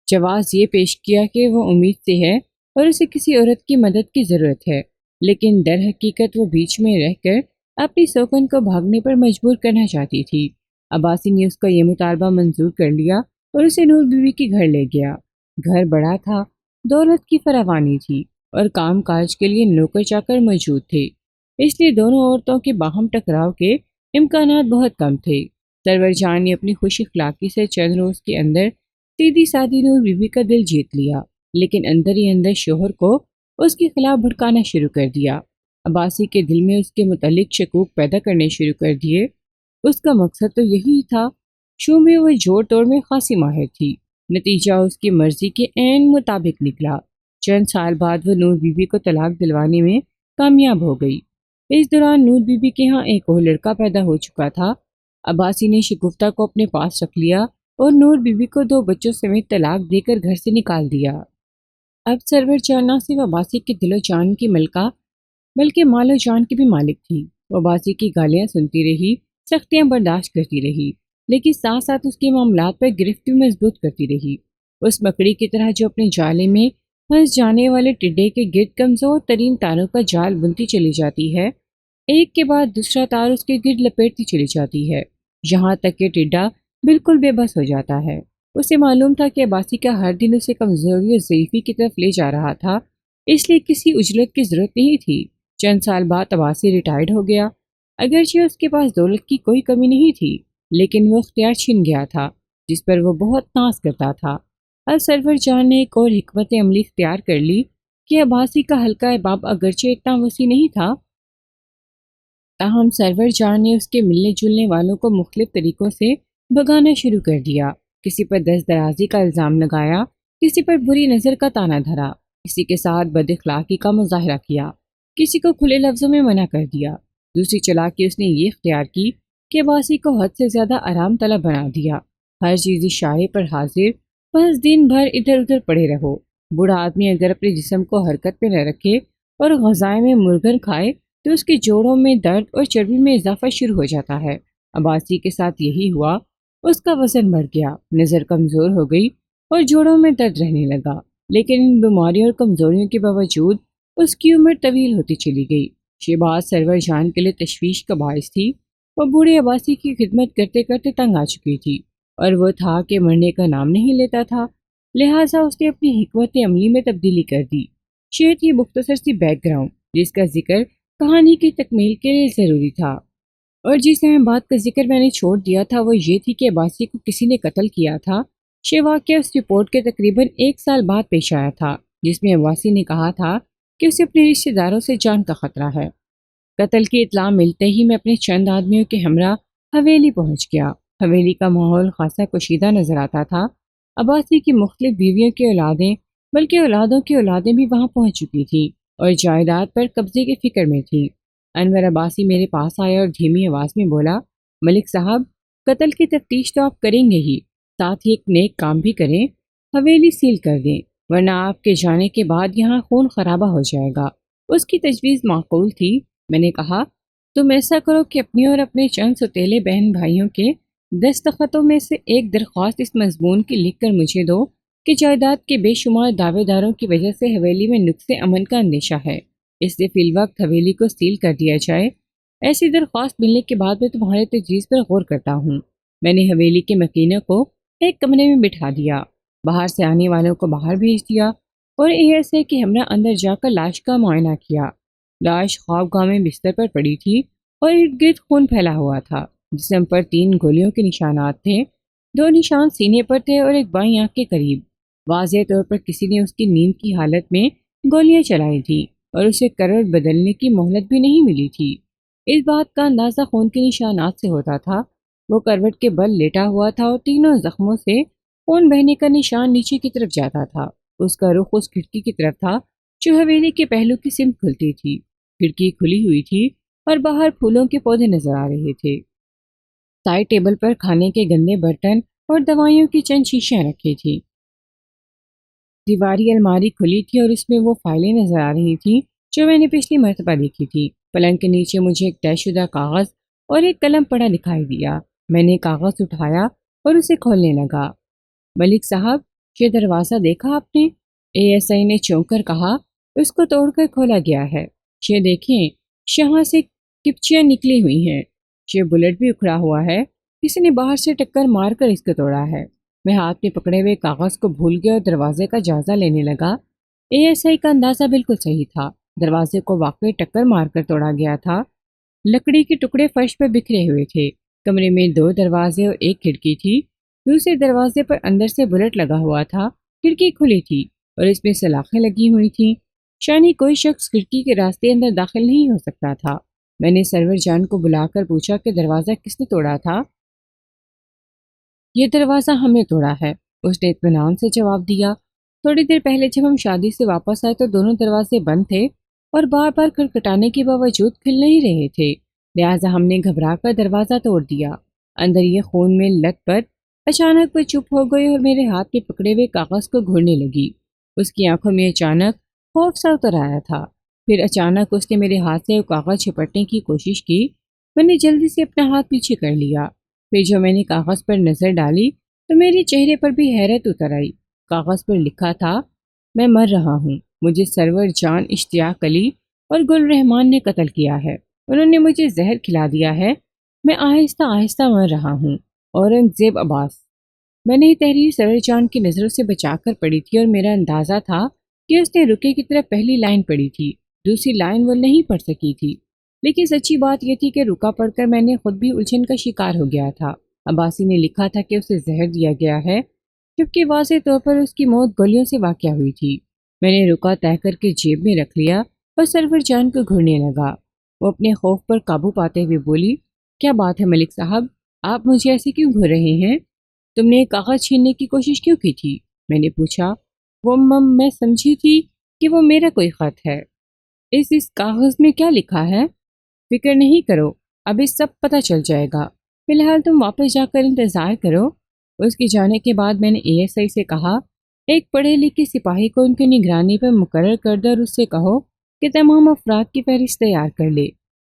A: جواز یہ پیش کیا کہ وہ امید سے ہے اور اسے کسی عورت کی مدد کی ضرورت ہے، لیکن در حقیقت وہ بیچ میں رہ کر اپنی سوکن کو بھاگنے پر مجبور کرنا چاہتی تھی۔ عباسی نے اس کا یہ مطالبہ منظور کر لیا اور اسے نور بیوی کے گھر لے گیا۔ گھر بڑا تھا، دولت کی فراوانی تھی اور کام کاج کے لیے نوکر چاکر موجود تھے، اس لیے دونوں عورتوں کے باہم ٹکراؤ کے امکانات بہت کم تھے۔ سرور جان نے اپنی خوش اخلاقی سے چند روز کے اندر سیدھی سادی نور بیوی کا دل جیت لیا، لیکن اندر ہی اندر شوہر کو اس کے خلاف بھڑکانا شروع کر دیا۔ عباسی کے دل میں اس کے متعلق شکوک پیدا کرنے شروع کر دیے۔ اس کا مقصد تو یہی تھا۔ شو میں وہ جوڑ توڑ میں خاصی ماہر تھی۔ نتیجہ اس کی مرضی کے عین مطابق نکلا۔ چند سال بعد وہ نور بیوی کو طلاق دلوانے میں کامیاب ہو گئی۔ اس دوران نور بیوی کے ہاں ایک اور لڑکا پیدا ہو چکا تھا۔ عباسی نے شگفتہ کو اپنے پاس رکھ لیا اور نور بیوی کو 2 بچوں سمیت طلاق دے کر گھر سے نکال دیا۔ اب سرور جان نہ صرف عباسی کے دل و جان کی ملکہ بلکہ مال و جان کی بھی مالک تھی۔ وہ عباسی کی گالیاں سنتی رہی، سختیاں برداشت کرتی رہی، لیکن ساتھ ساتھ اس کے معاملات پر گرفت بھی مضبوط کرتی رہی۔ اس مکڑی کی طرح جو اپنے جالے میں پھنس جانے والے ٹڈے کے گرد کمزور ترین تاروں کا جال بنتی چلی جاتی ہے، ایک کے بعد دوسرا تار اس کے گرد لپیٹتی چلی جاتی ہے، یہاں تک کہ ٹڈا بالکل بے بس ہو جاتا ہے۔ اسے معلوم تھا کہ عباسی کا ہر دن اسے کمزوری اور ضعیفی کی طرف لے جا رہا تھا، اس لیے کسی اجلت کی ضرورت نہیں تھی۔ چند سال بعد عباسی ریٹائرڈ ہو گیا۔ اگرچہ اس کے پاس دولت کی کوئی کمی نہیں تھی، لیکن وہ اختیار چھن گیا تھا جس پر وہ بہت ناز کرتا تھا۔ اب سرور جان نے ایک اور حکمت عملی اختیار کر لی کہ عباسی کا حلقہ باب اگرچہ اتنا وسیع نہیں تھا، تاہم سرور جان نے اس کے ملنے جلنے والوں کو مختلف طریقوں سے بھگانا شروع کر دیا۔ کسی پر دست درازی کا الزام لگایا، کسی پر بری نظر کا طعنہ دھرا، کسی کے ساتھ بد اخلاقی کا مظاہرہ کیا، کسی کو کھلے لفظوں میں منع کر دیا۔ دوسری چالاکی اس نے یہ اختیار کی کہ عباسی کو حد سے زیادہ آرام طلب بنا دیا۔ ہر چیز اشارے پر حاضر، بس دن بھر ادھر ادھر پڑے رہو۔ بوڑھا آدمی اگر اپنے جسم کو حرکت پہ نہ رکھے اور غذائیں میں مرغن کھائے تو اس کے جوڑوں میں درد اور چربی میں اضافہ شروع ہو جاتا ہے۔ عباسی کے ساتھ یہی ہوا۔ اس کا وزن بڑھ گیا، نظر کمزور ہو گئی اور جوڑوں میں درد رہنے لگا، لیکن ان بیماریوں اور کمزوریوں کے باوجود اس کی عمر طویل ہوتی چلی گئی۔ یہ بات سرور جان کے لیے تشویش کا باعث تھی۔ وہ بوڑھے عباسی کی خدمت کرتے کرتے تنگ آ چکی تھی اور وہ تھا کہ مرنے کا نام نہیں لیتا تھا۔ لہٰذا اس نے اپنی حکمت عملی میں تبدیلی کر دی۔ شاید یہ مختصر سی بیک گراؤنڈ جس کا ذکر کہانی کی تکمیل کے لیے ضروری تھا، اور جس اہم بات کا ذکر میں نے چھوڑ دیا تھا وہ یہ تھی کہ عباسی کو کسی نے قتل کیا تھا۔ یہ واقعہ اس رپورٹ کے تقریباً 1 سال بعد پیش آیا تھا، جس میں عباسی نے کہا تھا کہ اسے اپنے رشتہ داروں سے جان کا خطرہ ہے۔ قتل کی اطلاع ملتے ہی میں اپنے چند آدمیوں کے ہمراہ حویلی پہنچ گیا۔ حویلی کا ماحول خاصا کشیدہ نظر آتا تھا۔ عباسی کی مختلف بیویوں کی اولادیں بلکہ اولادوں کی اولادیں بھی وہاں پہنچ چکی تھیں اور جائیداد پر قبضے کی فکر میں تھیں۔ انور عباسی میرے پاس آیا اور دھیمی آواز میں بولا، ملک صاحب، قتل کی تفتیش تو آپ کریں گے ہی، ساتھ ہی ایک نیک کام بھی کریں، حویلی سیل کر دیں، ورنہ آپ کے جانے کے بعد یہاں خون خرابہ ہو جائے گا۔ اس کی تجویز معقول تھی۔ میں نے کہا، تم ایسا کرو کہ اپنی اور اپنے چند ستیلے بہن بھائیوں کے دستخطوں میں سے ایک درخواست اس مضمون کی لکھ کر مجھے دو کہ جائیداد کے بے شمار دعوے داروں کی وجہ سے حویلی میں نقص امن کا اندیشہ ہے، اس لیے فی الوقت حویلی کو سیل کر دیا جائے۔ ایسی درخواست ملنے کے بعد میں تمہارے تجویز پر غور کرتا ہوں۔ میں نے حویلی کے مکینوں کو ایک کمرے میں بٹھا دیا، باہر سے آنے والوں کو باہر بھیج دیا اور ایسے کہ ہمراہ اندر جا کر لاش کا معائنہ کیا۔ لاش خوابگاہ میں بستر پر پڑی تھی اور ارد گرد خون پھیلا ہوا تھا۔ جسم پر 3 گولیوں کے نشانات تھے، 2 نشان سینے پر تھے اور ایک بائیں آنکھ کے قریب۔ واضح طور پر کسی نے اس کی نیند کی حالت میں گولیاں چلائی تھیں اور اسے کروٹ بدلنے کی مہلت بھی نہیں ملی تھی۔ اس بات کا اندازہ خون کے نشانات سے ہوتا تھا۔ وہ کروٹ کے بل لیٹا ہوا تھا اور تینوں زخموں سے خون بہنے کا نشان نیچے کی طرف جاتا تھا۔ اس کا رخ اس کھڑکی کی طرف تھا جو حویلی کے پہلو کی سمت کھلتی تھی۔ کھڑکی کھلی ہوئی تھی اور باہر پھولوں کے پودے نظر آ رہے تھے۔ سائڈ ٹیبل پر کھانے کے گندے برتن اور دوائیوں کی چند شیشیاں رکھی تھیں۔ دیواری الماری کھلی تھی اور اس میں وہ فائلیں نظر آ رہی تھیں جو میں نے پچھلی مرتبہ دیکھی تھی۔ پلنگ کے نیچے مجھے ایک طے شدہ کاغذ اور ایک قلم پڑا دکھائی دیا۔ میں نے کاغذ اٹھایا اور اسے کھولنے لگا۔ ملک صاحب، یہ دروازہ دیکھا آپ نے؟ اے ایس آئی نے چونک کر کہا۔ اس کو توڑ کر کھولا گیا ہے۔ یہ دیکھیں، یہاں سے کپچیاں نکلی ہوئی ہیں۔ یہ بلٹ بھی اکھڑا ہوا ہے، کسی نے باہر سے ٹکر مار کر اس کو توڑا ہے۔ میں ہاتھ میں پکڑے ہوئے کاغذ کو بھول گیا اور دروازے کا جائزہ لینے لگا۔ اے ایس آئی کا اندازہ بالکل صحیح تھا، دروازے کو واقعی ٹکر مار کر توڑا گیا تھا۔ لکڑی کے ٹکڑے فرش پر بکھرے ہوئے تھے۔ کمرے میں 2 دروازے اور ایک کھڑکی تھی۔ دوسرے دروازے پر اندر سے بلٹ لگا ہوا تھا۔ کھڑکی کھلی تھی اور اس میں سلاخیں لگی ہوئی تھیں، یعنی کوئی شخص کھڑکی کے راستے اندر داخل نہیں ہو سکتا تھا۔ میں نے سرور جان کو بلا کر پوچھا کہ دروازہ کس نے توڑا تھا؟ یہ دروازہ ہم نے توڑا ہے، اس نے اطمینان سے جواب دیا۔ تھوڑی دیر پہلے جب ہم شادی سے واپس آئے تو دونوں دروازے بند تھے اور بار بار کھٹکھٹانے کے باوجود کھل نہیں رہے تھے، لہٰذا ہم نے گھبرا کر دروازہ توڑ دیا۔ اندر یہ خون میں لت پت اچانک وہ چپ ہو گئی اور میرے ہاتھ میں پکڑے ہوئے کاغذ کو گھورنے لگی۔ اس کی آنکھوں میں اچانک خوف سا اتر آیا تھا۔ پھر اچانک اس نے میرے ہاتھ سے وہ کاغذ چھپٹنے کی کوشش کی۔ میں نے جلدی سے اپنا ہاتھ پیچھے کر لیا۔ پھر جو میں نے کاغذ پر نظر ڈالی تو میرے چہرے پر بھی حیرت اتر آئی۔ کاغذ پر لکھا تھا، میں مر رہا ہوں، مجھے سرور جان اشتیاق علی اور گل رحمان نے قتل کیا ہے، انہوں نے مجھے زہر کھلا دیا ہے، میں آہستہ آہستہ مر رہا ہوں، اورنگزیب عباس۔ میں نے یہ تحریر سرور جان کی نظروں سے بچا کر پڑھی تھی اور میرا اندازہ تھا کہ اس نے رکے کی طرف پہلی لائن پڑھی تھی، دوسری لائن وہ نہیں پڑھ سکی تھی۔ لیکن سچی بات یہ تھی کہ رکا پڑھ کر میں نے خود بھی الجھن کا شکار ہو گیا تھا۔ عباسی نے لکھا تھا کہ اسے زہر دیا گیا ہے، جبکہ واضح طور پر اس کی موت گولیوں سے واقع ہوئی تھی۔ میں نے رکا طے کر کے جیب میں رکھ لیا اور سرور جان کو گھورنے لگا۔ وہ اپنے خوف پر قابو پاتے ہوئے بولی، کیا بات ہے ملک صاحب، آپ مجھے ایسے کیوں گھور رہے ہیں؟ تم نے کاغذ چھیننے کی کوشش کیوں کی تھی؟ میں نے پوچھا۔ وہ میں سمجھی تھی کہ وہ میرا کوئی خط ہے۔ اس کاغذ میں کیا لکھا ہے؟ فکر نہیں کرو، ابھی سب پتہ چل جائے گا، فی الحال تم واپس جا کر انتظار کرو۔ اس کے جانے کے بعد میں نے اے ایس آئی سے کہا، ایک پڑھے لکھے سپاہی کو ان کی نگرانی پر مقرر کر دو اور اس سے کہو کہ تمام افراد کی فہرست تیار کر لے۔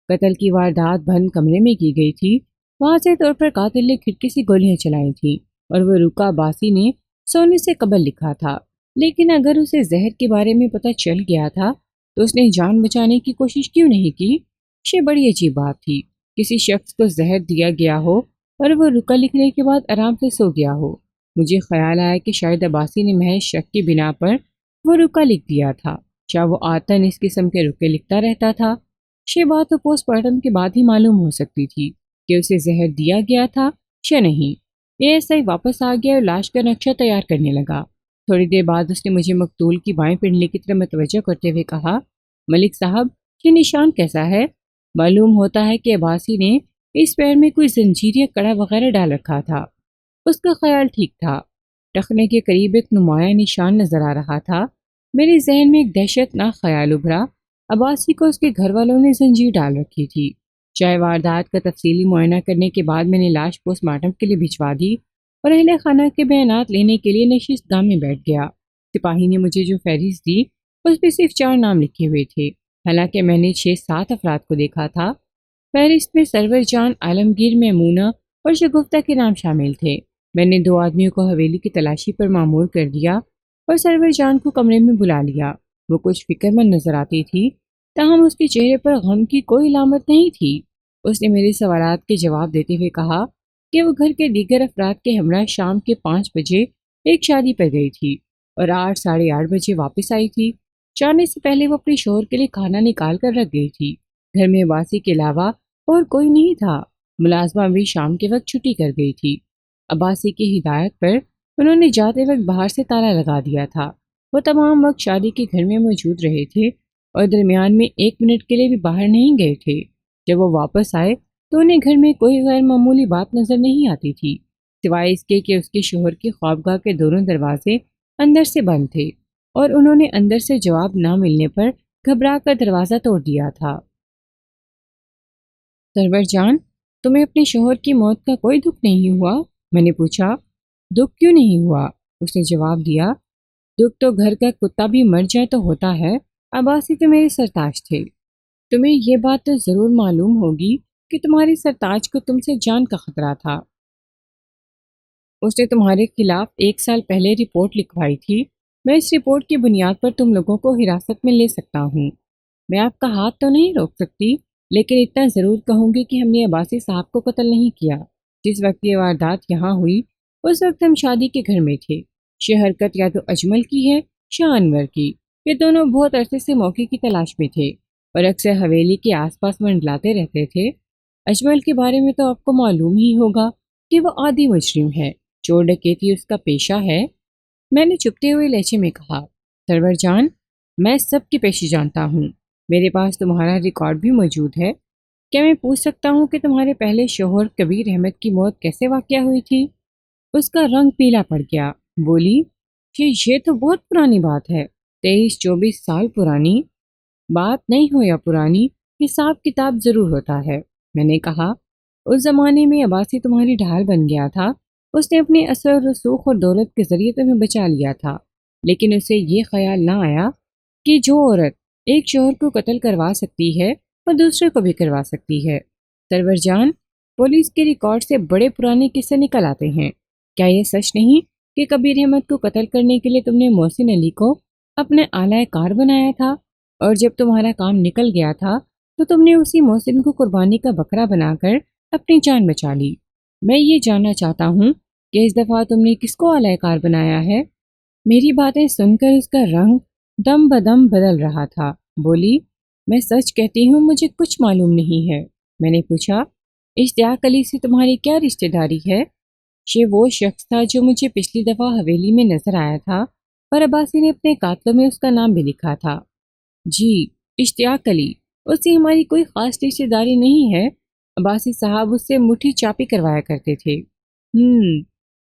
A: قتل کی واردات بند کمرے میں کی گئی تھی۔ واضح طور پر قاتل نے کھڑکی سے گولیاں چلائی تھیں اور وہ رکا عباسی نے سونے سے قبل لکھا تھا، لیکن اگر اسے زہر کے بارے میں پتہ چل گیا تھا تو اس نے جان بچانے کی کوشش کیوں نہیں کی؟ یہ بڑی عجیب بات تھی، کسی شخص کو زہر دیا گیا ہو اور وہ رکا لکھنے کے بعد آرام سے سو گیا ہو۔ مجھے خیال آیا کہ شاید عباسی نے محض شک کی بنا پر وہ رکا لکھ دیا تھا، شاید وہ آتن اس قسم کے رکے لکھتا رہتا تھا۔ یہ بات تو پوسٹ مارٹم کے بعد ہی معلوم ہو سکتی تھی کہ اسے زہر دیا گیا تھا یا نہیں۔ اے ایس آئی واپس آ گیا اور لاش کا نقشہ تیار کرنے لگا۔ تھوڑی دیر بعد اس نے مجھے مقتول کی بائیں پنڈلی کی طرف متوجہ کرتے ہوئے کہا، ملک صاحب یہ نشان کیسا ہے؟ معلوم ہوتا ہے کہ عباسی نے اس پیر میں کوئی زنجیر یا کڑا وغیرہ ڈال رکھا تھا۔ اس کا خیال ٹھیک تھا۔ ٹخنے کے قریب ایک نمایاں نشان نظر آ رہا تھا۔ میرے ذہن میں ایک دہشت ناک خیال ابھرا، عباسی کو اس کے گھر والوں نے زنجیر ڈال رکھی تھی۔ چائے واردات کا تفصیلی معائنہ کرنے کے بعد میں نے لاش پوسٹ مارٹم کے لیے بھجوا دی اور اہل خانہ کے بیانات لینے کے لیے نشست گاہ میں بیٹھ گیا۔ سپاہی نے مجھے جو فہرست دی اس پہ صرف 4 نام لکھے ہوئے تھے، حالانکہ میں نے 6-7 افراد کو دیکھا تھا۔ فہرست میں سرور جان، عالمگیر، میمونہ اور شگفتہ کے نام شامل تھے۔ میں نے 2 آدمیوں کو حویلی کی تلاشی پر مامور کر دیا اور سرور جان کو کمرے میں بلا لیا۔ وہ کچھ فکر مند نظر آتی تھی، تاہم اس کے چہرے پر غم کی کوئی علامت نہیں تھی۔ اس نے میرے سوالات کے جواب دیتے ہوئے کہا کہ وہ گھر کے دیگر افراد کے ہمراہ شام کے 5 بجے ایک شادی پر گئی تھی اور 8-8:30 بجے واپس آئی تھی۔ جانے سے پہلے وہ اپنے شوہر کے لیے کھانا نکال کر رکھ گئی تھی۔ گھر میں عباسی کے علاوہ اور کوئی نہیں تھا۔ ملازمہ بھی شام کے وقت چھٹی کر گئی تھی۔ عباسی کی ہدایت پر انہوں نے جاتے وقت باہر سے تالا لگا دیا تھا۔ وہ تمام وقت شادی کے گھر میں موجود رہے تھے اور درمیان میں 1 منٹ کے لیے بھی باہر نہیں گئے تھے۔ جب وہ واپس آئے تو انہیں گھر میں کوئی غیر معمولی بات نظر نہیں آتی تھی، سوائے اس کے کہ اس کے شوہر کی خوابگاہ کے دونوں دروازے اندر سے بند تھے اور انہوں نے اندر سے جواب نہ ملنے پر گھبرا کر دروازہ توڑ دیا تھا۔ سرور جان، تمہیں اپنے شوہر کی موت کا کوئی دکھ نہیں ہوا؟ میں نے پوچھا۔ دکھ کیوں نہیں ہوا؟ اس نے جواب دیا، دکھ تو گھر کا کتا بھی مر جائے تو ہوتا ہے۔ عباسی تو میرے سرتاج تھے۔ تمہیں یہ بات تو ضرور معلوم ہوگی کہ تمہارے سرتاج کو تم سے جان کا خطرہ تھا۔ اس نے تمہارے خلاف 1 سال پہلے رپورٹ لکھوائی تھی۔ میں اس رپورٹ کی بنیاد پر تم لوگوں کو حراست میں لے سکتا ہوں۔ میں آپ کا ہاتھ تو نہیں روک سکتی، لیکن اتنا ضرور کہوں گی کہ ہم نے عباسی صاحب کو قتل نہیں کیا۔ جس وقت یہ واردات یہاں ہوئی اس وقت ہم شادی کے گھر میں تھے۔ یہ حرکت یا تو اجمل کی ہے یا انور کی۔ یہ دونوں بہت عرصے سے موقع کی تلاش میں تھے اور اکثر حویلی کے آس پاس منڈلاتے رہتے تھے۔ اجمل کے بارے میں تو آپ کو معلوم ہی ہوگا کہ وہ عادی مجرم ہے، چور ڈکیتی اس کا پیشہ ہے۔ میں نے چپتے ہوئے لہجے میں کہا، سرور جان، میں سب کی پیشی جانتا ہوں۔ میرے پاس تمہارا ریکارڈ بھی موجود ہے۔ کیا میں پوچھ سکتا ہوں کہ تمہارے پہلے شوہر کبیر احمد کی موت کیسے واقع ہوئی تھی؟ اس کا رنگ پیلا پڑ گیا۔ بولی کہ یہ تو بہت پرانی بات ہے، 23-24 سال پرانی بات نہیں ہو یا پرانی، حساب کتاب ضرور ہوتا ہے۔ میں نے کہا، اس زمانے میں عباسی تمہاری ڈھال بن گیا تھا۔ اس نے اپنے اثر و رسوخ اور دولت کے ذریعے تمہیں بچا لیا تھا، لیکن اسے یہ خیال نہ آیا کہ جو عورت ایک شوہر کو قتل کروا سکتی ہے اور دوسرے کو بھی کروا سکتی ہے۔ سرور جان، پولیس کے ریکارڈ سے بڑے پرانے قصے نکل آتے ہیں۔ کیا یہ سچ نہیں کہ کبیر احمد کو قتل کرنے کے لیے تم نے محسن علی کو اپنے اعلی کار بنایا تھا، اور جب تمہارا کام نکل گیا تھا تو تم نے اسی محسن کو قربانی کا بکرا بنا کر اپنی جان بچا لی؟ میں یہ جاننا چاہتا ہوں کہ اس دفعہ تم نے کس کو اعلی کار بنایا ہے؟ میری باتیں سن کر اس کا رنگ دم بدم بدل رہا تھا۔ بولی، میں سچ کہتی ہوں، مجھے کچھ معلوم نہیں ہے۔ میں نے پوچھا، اشتیاق علی سے تمہاری کیا رشتہ داری ہے؟ یہ وہ شخص تھا جو مجھے پچھلی دفعہ حویلی میں نظر آیا تھا اور عباسی نے اپنے قاتلوں میں اس کا نام بھی لکھا تھا۔ جی، اشتیاق علی، اس سے ہماری کوئی خاص رشتہ داری نہیں ہے۔ عباسی صاحب اس سے مٹھی چاپی کروایا کرتے تھے۔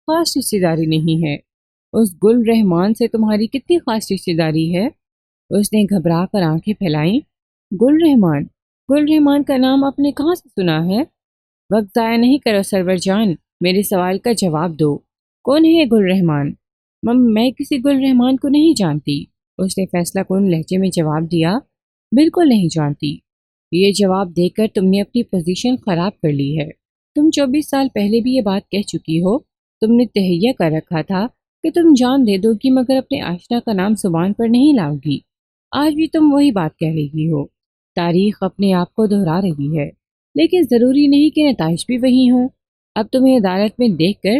A: خاص رشتہ داری نہیں ہے۔ اس گل رحمان سے تمہاری کتنی خاص رشتہ داری ہے؟ اس نے گھبرا کر آنکھیں پھیلائیں۔ گل رحمان؟ گل رحمان کا نام آپ نے کہاں سے سنا ہے؟ وقت ضائع نہیں کرو سرور جان، میرے سوال کا جواب دو۔ کون ہے گل رحمان؟ میں کسی گل رحمان کو نہیں جانتی، اس نے فیصلہ کن لہجے میں جواب دیا۔ بالکل نہیں جانتی۔ یہ جواب دے کر تم نے اپنی پوزیشن خراب کر لی ہے۔ تم 24 سال پہلے بھی یہ بات کہہ چکی ہو۔ تم نے تہیہ کر رکھا تھا کہ تم جان دے دو گی مگر اپنے آشنا کا نام زبان پر نہیں لاؤ گی۔ آج بھی تم وہی بات کہہ رہی ہو۔ تاریخ اپنے آپ کو دہرا رہی ہے، لیکن ضروری نہیں کہ نتائج بھی وہی ہوں۔ اب تمہیں عدالت میں دیکھ کر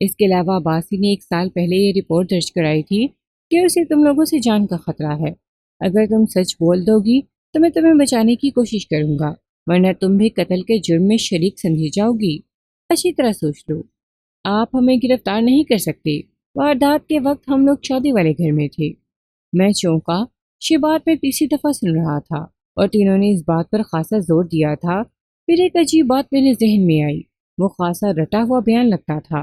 A: اس کے علاوہ عباسی نے 1 سال پہلے یہ رپورٹ درج کرائی تھی کہ اسے تم لوگوں سے جان کا خطرہ ہے۔ اگر تم سچ بول دو گی تو میں تمہیں بچانے کی کوشش کروں گا، ورنہ تم بھی قتل کے جرم میں شریک سمجھی جاؤ گی۔ اچھی طرح سوچ لو، آپ ہمیں گرفتار نہیں کر سکتے۔ واردات کے وقت ہم لوگ شادی والے گھر میں تھے۔ میں چونکا، یہ بات میں تیسری دفعہ سن رہا تھا اور تینوں نے اس بات پر خاصا زور دیا تھا۔ پھر ایک عجیب بات میرے ذہن میں آئی۔ وہ خاصا رٹا ہوا بیان لگتا تھا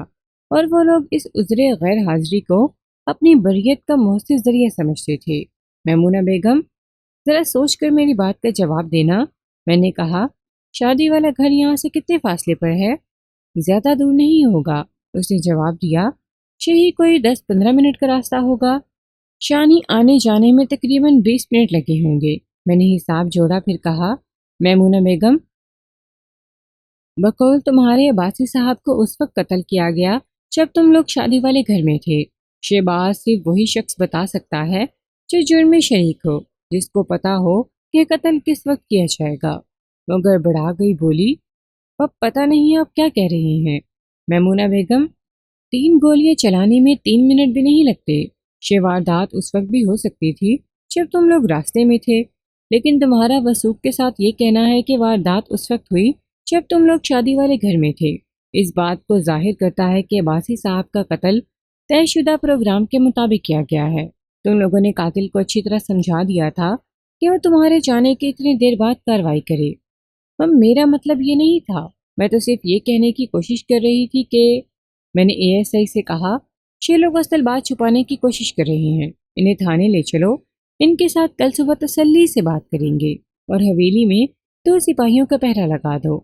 A: اور وہ لوگ اس عذر غیر حاضری کو اپنی بریت کا مؤثر ذریعہ سمجھتے تھے۔ میمونہ بیگم، ذرا سوچ کر میری بات کا جواب دینا۔ میں نے کہا، شادی والا گھر یہاں سے کتنے فاصلے پر ہے؟ زیادہ دور نہیں ہوگا، اس نے جواب دیا۔ یہی کوئی 10-15 منٹ کا راستہ ہوگا۔ شانی آنے جانے میں تقریباً 20 منٹ لگے ہوں گے۔ میں نے حساب جوڑا، پھر کہا، میمونہ بیگم، بقول تمہارے عباسی صاحب کو اس وقت قتل کیا گیا جب تم لوگ شادی والے گھر میں تھے۔ یہ بات صرف وہی شخص بتا سکتا ہے جو جرم میں شریک ہو، جس کو پتا ہو کہ قتل کس وقت کیا جائے گا۔ وہ گڑبڑا گئی، بولی، اب پتہ نہیں آپ کیا کہہ رہی ہیں میمونہ بیگم۔ 3 گولیاں چلانے میں 3 منٹ بھی نہیں لگتے۔ یہ واردات اس وقت بھی ہو سکتی تھی جب تم لوگ راستے میں تھے، لیکن تمہارا وثوق کے ساتھ یہ کہنا ہے کہ واردات اس وقت ہوئی جب تم لوگ شادی والے گھر میں تھے، اس بات کو ظاہر کرتا ہے کہ عباسی صاحب کا قتل طے شدہ پروگرام کے مطابق کیا گیا ہے۔ تم لوگوں نے قاتل کو اچھی طرح سمجھا دیا تھا کہ وہ تمہارے جانے کے اتنی دیر بعد کارروائی کرے۔ میرا مطلب یہ نہیں تھا، میں تو صرف یہ کہنے کی کوشش کر رہی تھی کہ… میں نے ASI سے کہا، یہ لوگ اصل بات چھپانے کی کوشش کر رہے ہیں۔ انہیں تھانے لے چلو، ان کے ساتھ کل صبح تسلی سے بات کریں گے اور حویلی میں 2 سپاہیوں کا پہرا لگا دو۔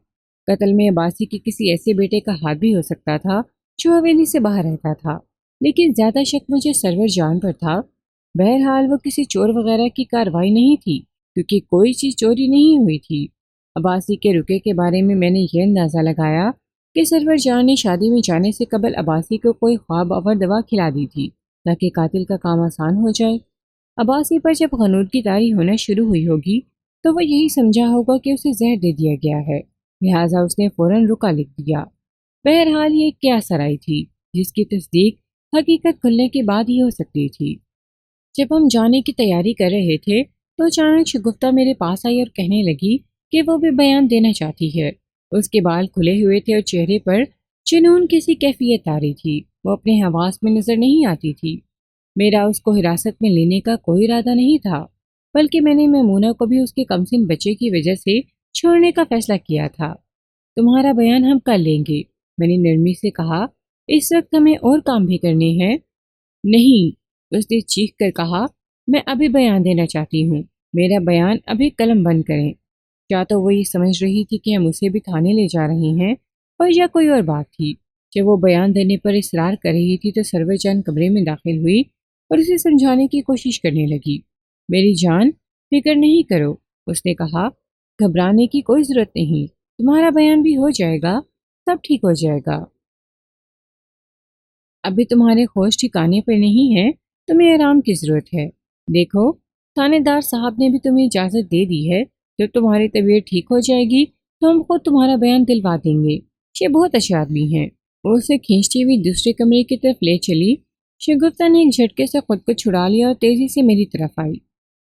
A: قتل میں عباسی کے کسی ایسے بیٹے کا ہاتھ بھی ہو سکتا تھا جو حویلی سے باہر رہتا تھا، لیکن زیادہ شک مجھے سرور جان پر تھا۔ بہرحال وہ کسی چور وغیرہ کی کارروائی نہیں تھی، کیونکہ کوئی چیز چوری نہیں ہوئی تھی۔ عباسی کے رکے کے بارے میں نے یہ اندازہ لگایا کہ سرور جان نے شادی میں جانے سے قبل عباسی کو کوئی خواب آور دوا کھلا دی تھی تاکہ قاتل کا کام آسان ہو جائے۔ عباسی پر جب غنود کی طاری ہونا شروع ہوئی ہوگی تو وہ یہی سمجھا ہوگا کہ اسے زہر دے دیا گیا ہے، لہٰذا اس نے فوراً رکا لکھ دیا۔ بہرحال یہ ایک قیاس آرائی تھی جس کی تصدیق حقیقت کھلنے کے بعد ہی ہو سکتی تھی۔ جب ہم جانے کی تیاری کر رہے تھے تو اچانک شگفتہ میرے پاس آئی اور کہنے لگی کہ وہ بھی بیان دینا چاہتی ہے۔ اس کے بال کھلے ہوئے تھے اور چہرے پر جنون کسی کیفیت طاری تھی۔ وہ اپنے حواس میں نظر نہیں آتی تھی۔ میرا اس کو حراست میں لینے کا کوئی ارادہ نہیں تھا، بلکہ میں نے میمونہ کو بھی اس کے کمسن بچے کی وجہ سے چھوڑنے کا فیصلہ کیا تھا۔ تمہارا بیان ہم کر لیں گے، میں نے نرمی سے کہا، اس وقت ہمیں اور کام بھی کرنے ہیں۔ نہیں، اس نے چیخ کر کہا، میں ابھی بیان دینا چاہتی ہوں، میرا بیان ابھی قلم بند کریں۔ کیا تو وہ یہ سمجھ رہی تھی کہ ہم اسے بھی تھانے لے جا رہے ہیں، اور یا کوئی اور بات تھی؟ جب وہ بیان دینے پر اصرار کر رہی تھی تو سرور جان کمرے میں داخل ہوئی اور اسے سمجھانے کی کوشش کرنے لگی۔ میری جان، فکر نہیں کرو، اس نے کہا، گھبرانے کی کوئی ضرورت نہیں، تمہارا بیان بھی ہو جائے گا، سب ٹھیک ہو جائے گا۔ ابھی تمہارے ہوش ٹھکانے پر نہیں ہے، تمہیں آرام کی ضرورت ہے۔ دیکھو، تھانے دار صاحب نے بھی تمہیں اجازت دے دی ہے، جب تمہاری طبیعت ٹھیک ہو جائے گی تو ہم خود تمہارا بیان دلوا دیں گے۔ یہ بہت اچھے آدمی ہیں۔ وہ اسے کھینچتی ہوئی دوسرے کمرے کی طرف لے چلی۔ شگفتہ نے ایک جھٹکے سے خود کو چھڑا لیا اور تیزی سے میری طرف آئی۔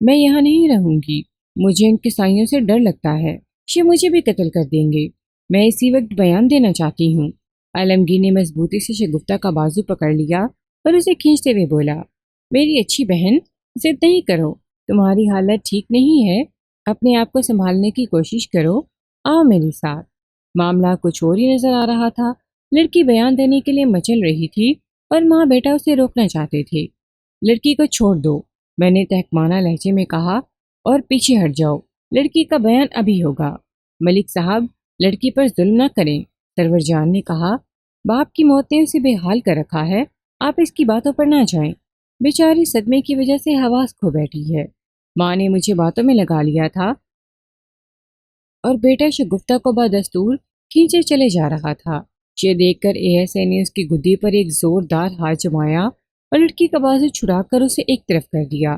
A: میں یہاں نہیں رہوں گی، مجھے ان قصائیوں سے ڈر لگتا ہے، یہ مجھے بھی قتل کر دیں گے۔ میں اسی وقت بیان دینا چاہتی ہوں۔ عالمگیر نے مضبوطی سے شگفتہ کا بازو پکڑ لیا اور اسے کھینچتے ہوئے بولا، میری اچھی بہن، ضد نہیں کرو، تمہاری حالت ٹھیک نہیں ہے، اپنے آپ کو سنبھالنے کی کوشش کرو، آؤ میرے ساتھ۔ معاملہ کچھ اور ہی نظر آ رہا تھا۔ لڑکی بیان دینے کے لیے مچل رہی تھی اور ماں بیٹا اسے روکنا چاہتے تھے۔ لڑکی کو چھوڑ دو، میں نے تحکمانہ لہجے میں کہا، اور پیچھے ہٹ جاؤ، لڑکی کا بیان ابھی ہوگا۔ ملک صاحب، لڑکی پر ظلم نہ کریں، سرور جان نے کہا، باپ کی موت نے اسے بے حال کر رکھا ہے، آپ اس کی باتوں پر نہ جائیں، بیچاری صدمے کی وجہ سے حواس کھو بیٹھی ہے۔ ماں نے مجھے باتوں میں لگا لیا تھا اور بیٹا شگفتہ کو بدستور کھینچے چلے جا رہا تھا۔ یہ دیکھ کر ASI نے اس کی گدی پر ایک زوردار ہاتھ جمایا اور لڑکی کا بازو چھڑا کر اسے ایک طرف کر دیا۔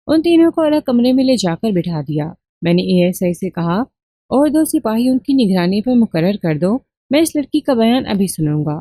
A: ان تینوں کو الگ کمرے میں لے جا کر بٹھا دیا۔ میں نے ASI سے کہا، اور 2 سپاہی ان کی نگرانی پر مقرر کر دو، میں اس لڑکی کا بیان ابھی سنوں گا۔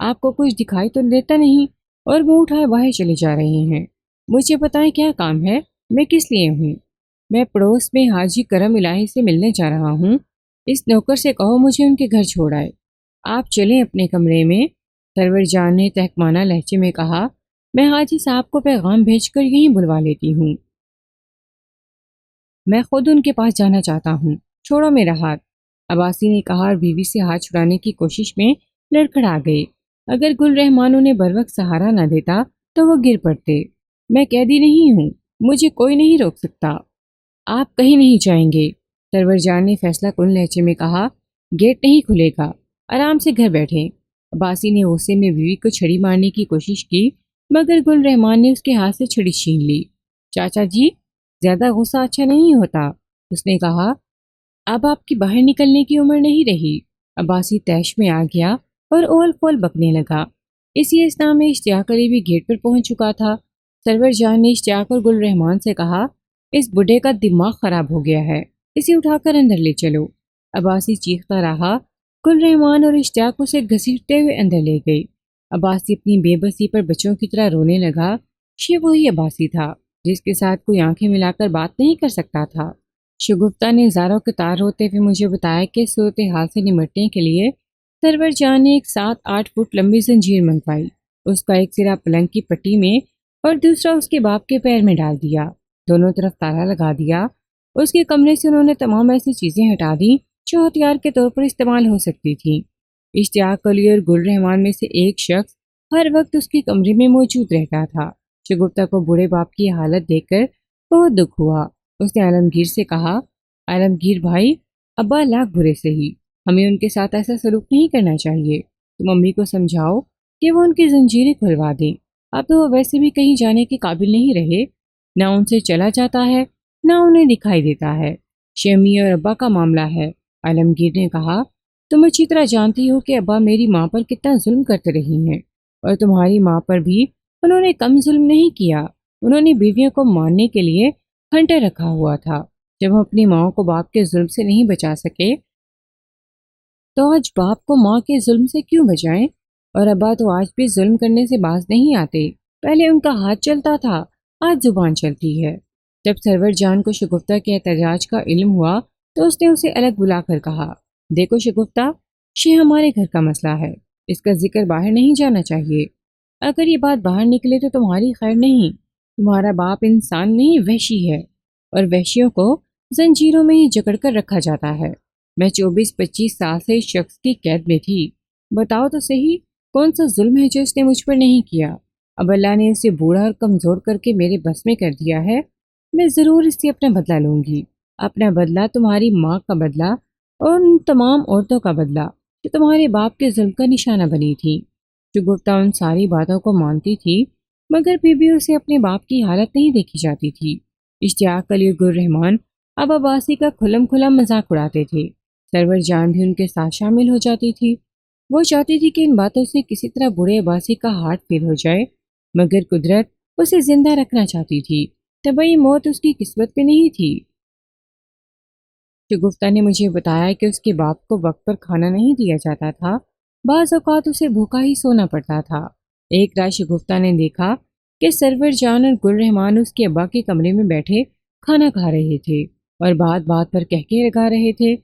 A: آپ کو کچھ دکھائی تو دیتا نہیں اور منہ اٹھائے باہر چلے جا رہے ہیں۔ مجھے بتائیں کیا کام ہے، میں کس لیے ہوں؟ میں پڑوس میں حاجی کرم الہی سے ملنے جا رہا ہوں۔ اس نوکر سے کہو مجھے ان کے گھر چھوڑ آئے۔ آپ چلیں اپنے کمرے میں۔ سرور جان نے تحکمانہ لہجے میں کہا، میں حاجی صاحب کو پیغام بھیج کر یہیں بلوا لیتی ہوں۔ میں خود ان کے پاس جانا چاہتا ہوں، چھوڑو میرا ہاتھ۔ عباسی نے کہا اور بیوی سے ہاتھ چھڑانے کی کوشش میں لڑکھڑا گئے۔ اگر گل رحمان انہیں بروقت سہارا نہ دیتا تو وہ گر پڑتے۔ میں قیدی نہیں ہوں، مجھے کوئی نہیں روک سکتا۔ آپ کہیں نہیں جائیں گے، سرور جان نے فیصلہ کن لہجے میں کہا۔ گیٹ نہیں کھلے گا، آرام سے گھر بیٹھیں۔ عباسی نے غصے میں بیوی کو چھڑی مارنے کی کوشش کی مگر گل رحمان نے اس کے ہاتھ سے چھڑی چھین لی۔ چاچا جی، زیادہ غصہ اچھا نہیں ہوتا، اس نے کہا۔ اب آپ کی باہر نکلنے کی عمر نہیں رہی۔ عباسی طیش میں آ گیا اور اول پول بکنے لگا۔ اسی اثنا میں اشتیاق قریبی گیٹ پر پہنچ چکا تھا۔ سرور جان نے اشتیاق اور گل رحمان سے کہا، اس بڈھے کا دماغ خراب ہو گیا ہے، اسے اٹھا کر اندر لے چلو۔ عباسی چیختا رہا۔ گل رحمان اور اشتیاق اسے گھسیٹتے ہوئے اندر لے گئی۔ عباسی اپنی بے بسی پر بچوں کی طرح رونے لگا۔ یہ وہی عباسی تھا جس کے ساتھ کوئی آنکھیں ملا کر بات نہیں کر سکتا تھا۔ شگفتہ نے زاروں کے تار ہوتے ہوئے مجھے بتایا کہ صورتحال سے نمٹنے کے لیے سرور جان نے ایک 7-8 فٹ لمبی زنجیر منگوائی۔ اس کا ایک سرا پلنگ کی پٹی میں اور دوسرا اس کے باپ کے پیر میں ڈال دیا۔ دونوں طرف تالا لگا دیا۔ اس کے کمرے سے انہوں نے تمام ایسی چیزیں ہٹا دیں جو ہتھیار کے طور پر استعمال ہو سکتی تھیں۔ اشتیاق علی اور گل رحمان میں سے ایک شخص ہر وقت اس کے کمرے میں موجود رہتا تھا۔ شگفتہ کو بوڑھے باپ کی حالت دیکھ کر بہت دکھ ہوا۔ اس نے عالمگیر سے کہا، عالمگیر بھائی، ابا لاکھ برے سے ہی، ہمیں ان کے ساتھ ایسا سلوک نہیں کرنا چاہیے۔ تم امی کو سمجھاؤ کہ وہ ان کی زنجیریں کھلوا دیں۔ اب تو وہ ویسے بھی کہیں جانے کے قابل نہیں رہے، نہ ان سے چلا جاتا ہے نہ انہیں دکھائی دیتا ہے۔ شمی اور ابا کا معاملہ ہے۔ عالمگیر نے کہا، تم اچھی طرح جانتی ہو کہ ابا میری ماں پر کتنا ظلم کرتے رہی ہیں، اور تمہاری ماں پر بھی انہوں نے کم ظلم نہیں کیا۔ انہوں نے بیویوں کو مارنے کے لیے ہنٹر رکھا ہوا تھا۔ جب ہم اپنی ماں کو باپ کے ظلم سے نہیں بچا سکے تو آج باپ کو ماں کے ظلم سے کیوں بچائیں؟ اور ابا تو آج بھی ظلم کرنے سے باز نہیں آتے۔ پہلے ان کا ہاتھ چلتا تھا، آج زبان چلتی ہے۔ جب سرور جان کو شگفتہ کے احتجاج کا علم ہوا تو اس نے اسے الگ بلا کر کہا، دیکھو شگفتہ، یہ ہمارے گھر کا مسئلہ ہے، اس کا ذکر باہر نہیں جانا چاہیے۔ اگر یہ بات باہر نکلے تو تمہاری خیر نہیں۔ تمہارا باپ انسان نہیں، وحشی ہے، اور وحشیوں کو زنجیروں میں ہی جکڑ کر رکھا جاتا ہے۔ میں 24-25 سال سے اس شخص کی قید میں تھی۔ بتاؤ تو صحیح، کون سا ظلم ہے جو اس نے مجھ پر نہیں کیا؟ اب اللہ نے اسے بوڑھا اور کمزور کر کے میرے بس میں کر دیا ہے۔ میں ضرور اس سے اپنا بدلہ لوں گی، اپنا بدلہ، تمہاری ماں کا بدلہ، اور ان تمام عورتوں کا بدلہ جو تمہارے باپ کے ظلم کا نشانہ بنی تھی۔ شگفتہ ان ساری باتوں کو مانتی تھی مگر پھر بھی اسے اپنے باپ کی حالت نہیں دیکھی جاتی تھی۔ اشتیاق علی اور گل رحمان اب عباسی کا کھلم کھلا مذاق اڑاتے تھے۔ سرور جان بھی ان کے ساتھ شامل ہو جاتی تھی۔ وہ چاہتی تھی کہ ان باتوں سے کسی طرح بوڑھے عباسی کا ہارٹ فیل ہو جائے، مگر قدرت اسے زندہ رکھنا چاہتی تھی۔ طبعی موت اس کی قسمت میں نہیں تھی۔ شگفتہ نے مجھے بتایا کہ اس کے باپ کو وقت پر کھانا نہیں دیا جاتا تھا، بعض اوقات اسے بھوکا ہی سونا پڑتا تھا۔ ایک رات شگفتہ نے دیکھا کہ سرور جان اور گل رحمان اس کے ابا کے کمرے میں بیٹھے کھانا کھا رہے تھے اور بات بات پر کہکے لگا رہے تھے۔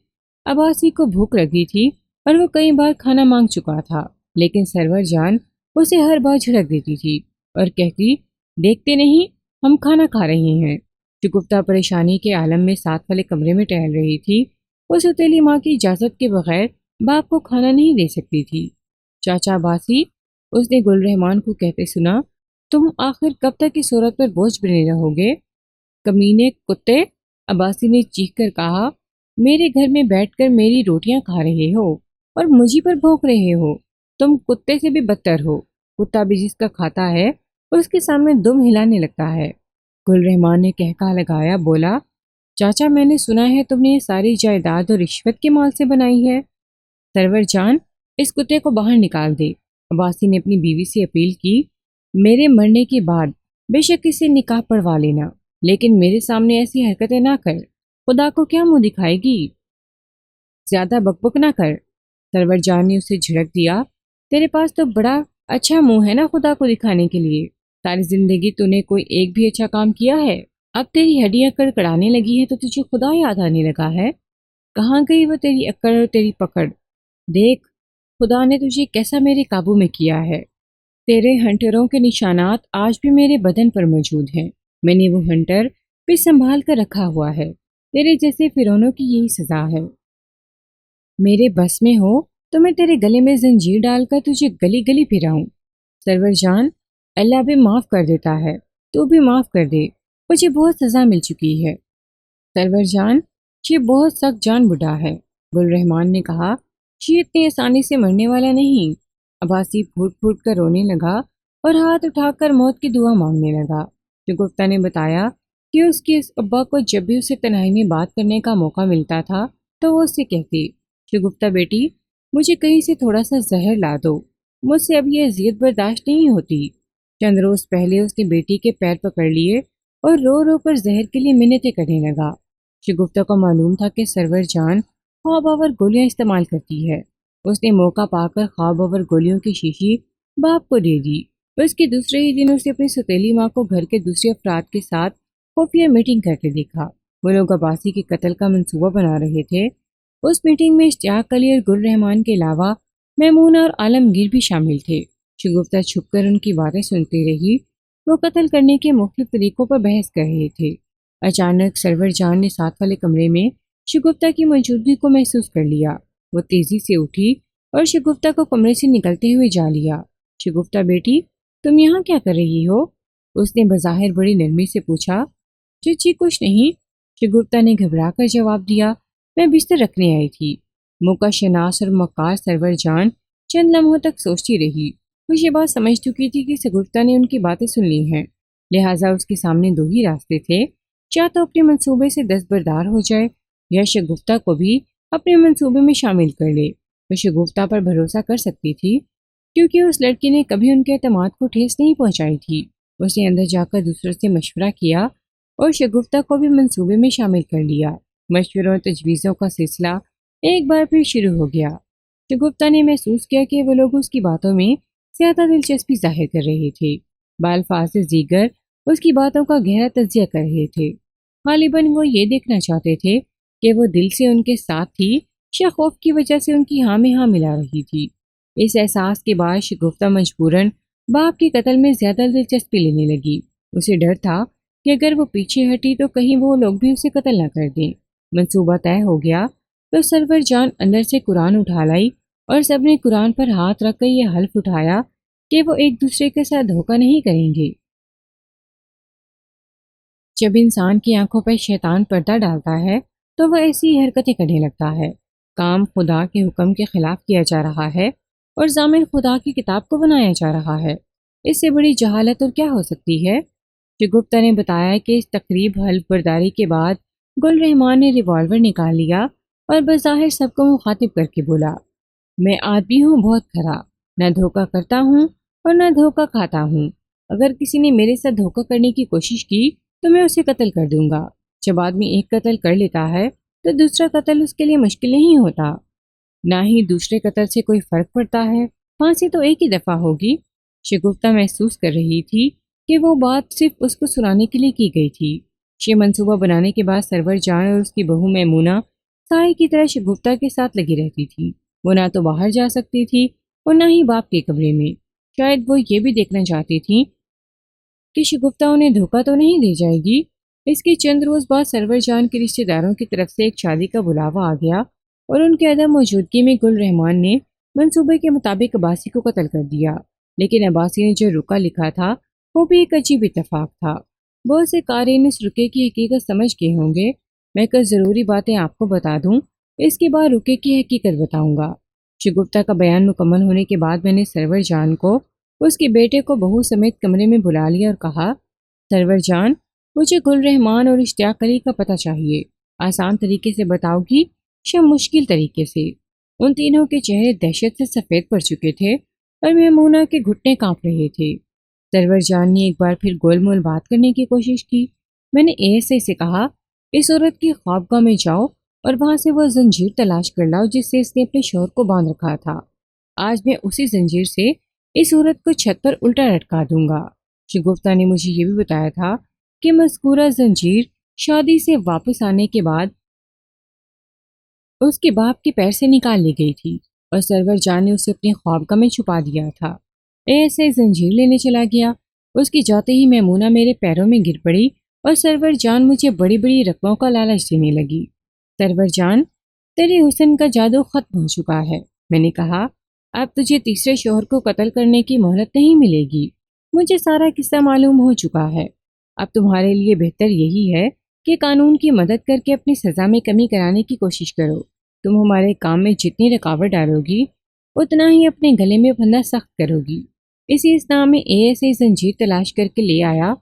A: عباسی کو بھوک لگی تھی اور وہ کئی بار کھانا مانگ چکا تھا، لیکن سرور جان اسے ہر بار جھڑک دیتی تھی اور کہتی، دیکھتے نہیں ہم کھانا کھا رہے ہیں۔ شگفتہ پریشانی کے عالم میں ساتھ والے کمرے میں ٹہل رہی تھی۔ وہ سوتیلی ماں کی اجازت کے بغیر باپ کو کھانا نہیں دے سکتی تھی۔ چاچا عباسی، اس نے گل رحمان کو کہتے سنا، تم آخر کب تک اس صورت پر بوجھ بنے رہو گے؟ کمینے کتے، عباسی نے چیخ کر کہا، میرے گھر میں بیٹھ کر میری روٹیاں کھا رہے ہو اور مجھے پر بھونک رہے ہو۔ تم کتے سے بھی بدتر ہو۔ کتا بھی جس کا کھاتا ہے اس کے سامنے دم ہلانے لگتا ہے۔ گل رحمان نے کہکا لگایا، بولا، چاچا میں نے سنا ہے تم نے یہ ساری جائیداد اور رشوت کے مال سے بنائی ہے۔ سرور جان، اس کتے کو باہر نکال دے، عباسی نے اپنی بیوی سے اپیل کی۔ میرے مرنے کے بعد بے شک اسے نکاح پڑھوا لینا، لیکن میرے سامنے ایسی حرکتیں نہ کر، خدا کو کیا منہ دکھائے گی؟ زیادہ بک بک نہ کر، سرور جان نے اسے جھڑک دیا۔ تیرے پاس تو بڑا اچھا منہ ہے نا خدا کو دکھانے کے لیے۔ ساری زندگی تو نے کوئی ایک بھی اچھا کام کیا ہے؟ اب تیری ہڈیاں کڑکڑانے لگی ہے تو تجھے خدا یاد آنے لگا ہے؟ کہاں گئی وہ تیری اکڑ اور تیری پکڑ؟ دیکھ، خدا نے تجھے کیسا میرے قابو میں کیا ہے۔ تیرے ہنٹروں کے نشانات آج بھی میرے بدن پر موجود ہیں۔ میں نے وہ ہنٹر بھی سنبھال کر رکھا ہوا ہے۔ تیرے جیسے فرعونوں کی یہی سزا ہے۔ میرے بس میں ہو تو میں تیرے گلے میں زنجیر ڈال کر تجھے گلی گلی پھراؤں۔ سرور جان، اللہ بھی معاف کر دیتا ہے، تو بھی معاف کر دے، مجھے بہت سزا مل چکی ہے۔ سرور جان، یہ بہت سخت جان بڈھا ہے، گل رحمان نے کہا۔ یہ اتنی آسانی سے مرنے والا نہیں۔ عباسی پھوٹ پھوٹ کر رونے لگا اور ہاتھ اٹھا کر موت کی دعا مانگنے لگا۔ شگفتہ نے بتایا کہ اس کے ابا کو جب بھی اسے تنہائی میں بات کرنے کا موقع ملتا تھا تو وہ اس سے کہتی، شگفتہ بیٹی، مجھے کہیں سے تھوڑا سا زہر لا دو، مجھ سے اب یہ اذیت برداشت نہیں ہوتی۔ چند روز پہلے اس نے بیٹی کے پیر پکڑ لیے اور رو رو کر زہر کے لیے منتیں کرنے لگا۔ شگفتہ کو معلوم تھا کہ سرور جان خواب آور گولیاں استعمال کرتی ہے۔ اس نے موقع پا کر خواب آور گولیوں کی شیشی باپ کو دے دی۔ اس کے دوسرے ہی دن اسے اپنی ستیلی ماں کو گھر کے دوسرے افراد کے ساتھ خفیہ میٹنگ کرتے دیکھا۔ وہ لوگ عباسی کے قتل کا منصوبہ بنا رہے تھے۔ اس میٹنگ میں اشتیاق علی اور گل رحمان کے علاوہ میمونہ اور عالمگیر بھی شامل تھے۔ شگفتہ چھپ کر ان کی باتیں سنتی رہی۔ وہ قتل کرنے کے مختلف طریقوں پر بحث کر رہے تھے۔ اچانک سرور جان نے ساتھ والے کمرے میں شگفتہ کی موجودگی کو محسوس کر لیا۔ وہ تیزی سے اٹھی اور شگفتہ کو کمرے سے نکلتے ہوئے جا لیا۔ شگفتہ بیٹی، تم یہاں کیا کر رہی ہو؟ اس نے بظاہر بڑی نرمی سے پوچھا۔ چچی کچھ نہیں، شگفتہ نے گھبرا کر جواب دیا، میں بستر رکھنے آئی تھی۔ موقع شناس اور مکار سرور جان چند لمحوں تک سوچتی رہی۔ وہ یہ بات سمجھ چکی تھی کہ شگفتہ نے ان کی باتیں سن لی ہیں، لہٰذا اس کے سامنے دو ہی راستے تھے، یا تو اپنے منصوبے سے دستبردار ہو جائے یا شگفتہ کو بھی اپنے منصوبے میں شامل کر لے۔ وہ شگفتہ پر بھروسہ کر سکتی تھی کیونکہ اس لڑکی نے کبھی ان کے اعتماد کو ٹھیس نہیں پہنچائی تھی۔ اس نے اندر جا کر دوسروں سے مشورہ کیا اور شگفتہ کو بھی منصوبے میں شامل کر لیا۔ مشوروں اور تجویزوں کا سلسلہ ایک بار پھر شروع ہو گیا۔ شگفتہ نے محسوس کیا کہ وہ لوگ اس کی باتوں میں زیادہ دلچسپی ظاہر کر رہے تھے، بالفاظ دیگر اس کی باتوں کا گہرا تجزیہ کر رہے تھے۔ غالباً وہ یہ دیکھنا چاہتے تھے کہ وہ دل سے ان کے ساتھ تھی یا خوف کی وجہ سے ان کی ہاں میں ہاں ملا رہی تھی۔ اس احساس کے بعد شگفتہ مجبوراً باپ کے قتل میں زیادہ دلچسپی لینے لگی۔ اسے ڈر تھا کہ اگر وہ پیچھے ہٹی تو کہیں وہ لوگ بھی اسے قتل نہ کر دیں۔ منصوبہ طے ہو گیا تو سرور جان اندر سے قرآن اٹھا لائی اور سب نے قرآن پر ہاتھ رکھ کر یہ حلف اٹھایا کہ وہ ایک دوسرے کے ساتھ دھوکہ نہیں کریں گے۔ جب انسان کی آنکھوں پر شیطان پردہ ڈالتا ہے تو وہ ایسی حرکتیں کرنے لگتا ہے۔ کام خدا کے حکم کے خلاف کیا جا رہا ہے اور ضامن خدا کی کتاب کو بنایا جا رہا ہے۔ اس سے بڑی جہالت اور کیا ہو سکتی ہے؟ شگفتہ نے بتایا کہ اس تقریب حلف برداری کے بعد گل رحمان نے ریوالور نکال لیا اور بظاہر سب کو مخاطب کر کے بولا، میں آدمی ہوں بہت کھرا، نہ دھوکہ کرتا ہوں اور نہ دھوکہ کھاتا ہوں۔ اگر کسی نے میرے ساتھ دھوکہ کرنے کی کوشش کی تو میں اسے قتل کر دوں گا۔ جب آدمی ایک قتل کر لیتا ہے تو دوسرا قتل اس کے لیے مشکل نہیں ہوتا، نہ ہی دوسرے قتل سے کوئی فرق پڑتا ہے، پھانسی تو ایک ہی دفعہ ہوگی۔ شگفتہ محسوس کر رہی تھی کہ وہ بات صرف اس کو سنانے کے لیے کی گئی تھی۔ یہ منصوبہ بنانے کے بعد سرور جان اور اس کی بہو میمونہ سائے کی طرح شگفتہ کے ساتھ لگی رہتی تھی۔ وہ نہ تو باہر جا سکتی تھی اور نہ ہی باپ کے کمرے میں۔ شاید وہ یہ بھی دیکھنا چاہتی تھی کہ شگفتہ انہیں دھوکہ تو نہیں دے جائے گی۔ اس کے چند روز بعد سرور جان کے رشتہ داروں کی طرف سے ایک شادی کا بلاوا آ گیا اور ان کے عدم موجودگی میں گل رحمان نے منصوبے کے مطابق عباسی کو قتل کر دیا۔ لیکن عباسی نے جو رکا لکھا تھا وہ بھی ایک عجیب اتفاق تھا۔ بہت سے قارئین اس رکے کی حقیقت سمجھ گئے ہوں گے، میں کچھ ضروری باتیں آپ کو بتا دوں، اس کے بعد رکے کی حقیقت بتاؤں گا۔ شگفتہ کا بیان مکمل ہونے کے بعد میں نے سرور جان کو اس کے بیٹے کو بہو سمیت کمرے میں بلا لیا اور کہا، سرور جان، مجھے گل رحمان اور اشتیاق علی کا پتہ چاہیے۔ آسان طریقے سے بتاؤ گی یا مشکل طریقے سے؟ ان تینوں کے چہرے دہشت سے سفید پڑ چکے تھے اور میمونہ کے گھٹنے کانپ رہے تھے۔ سرور جان نے ایک بار پھر گول مول بات کرنے کی کوشش کی۔ میں نے ایسے سے کہا، اس عورت کی خوابگاہ میں جاؤ اور وہاں سے وہ زنجیر تلاش کر لاؤ جس سے اس نے اپنے شوہر کو باندھ رکھا تھا۔ آج میں اسی زنجیر سے اس عورت کو چھت پر الٹا لٹکا دوں گا۔ شگفتہ نے مجھے یہ بھی بتایا تھا کہ مذکورہ زنجیر شادی سے واپس آنے کے بعد اس کے باپ کے پیر سے نکال لی گئی تھی اور سرور جان نے اسے اپنے خوابگاہ میں چھپا دیا تھا۔ ایسے زنجیر لینے چلا گیا۔ اس کے جاتے ہی میمونہ میرے پیروں میں گر پڑی اور سرور جان مجھے بڑی بڑی رقموں کا لالچ دینے لگی۔ سرور جان، تیرے حسن کا جادو ختم ہو چکا ہے، میں نے کہا۔ اب تجھے تیسرے شوہر کو قتل کرنے کی مہلت نہیں ملے گی۔ مجھے سارا قصہ معلوم ہو چکا ہے۔ اب تمہارے لیے بہتر یہی ہے کہ قانون کی مدد کر کے اپنی سزا میں کمی کرانے کی کوشش کرو۔ تم ہمارے کام میں جتنی رکاوٹ ڈالو گی اتنا ہی اپنے گلے میں پھندہ سخت کرو گی۔ اسی اسنا میں ایسے زنجیر تلاش کر کے لے آیا۔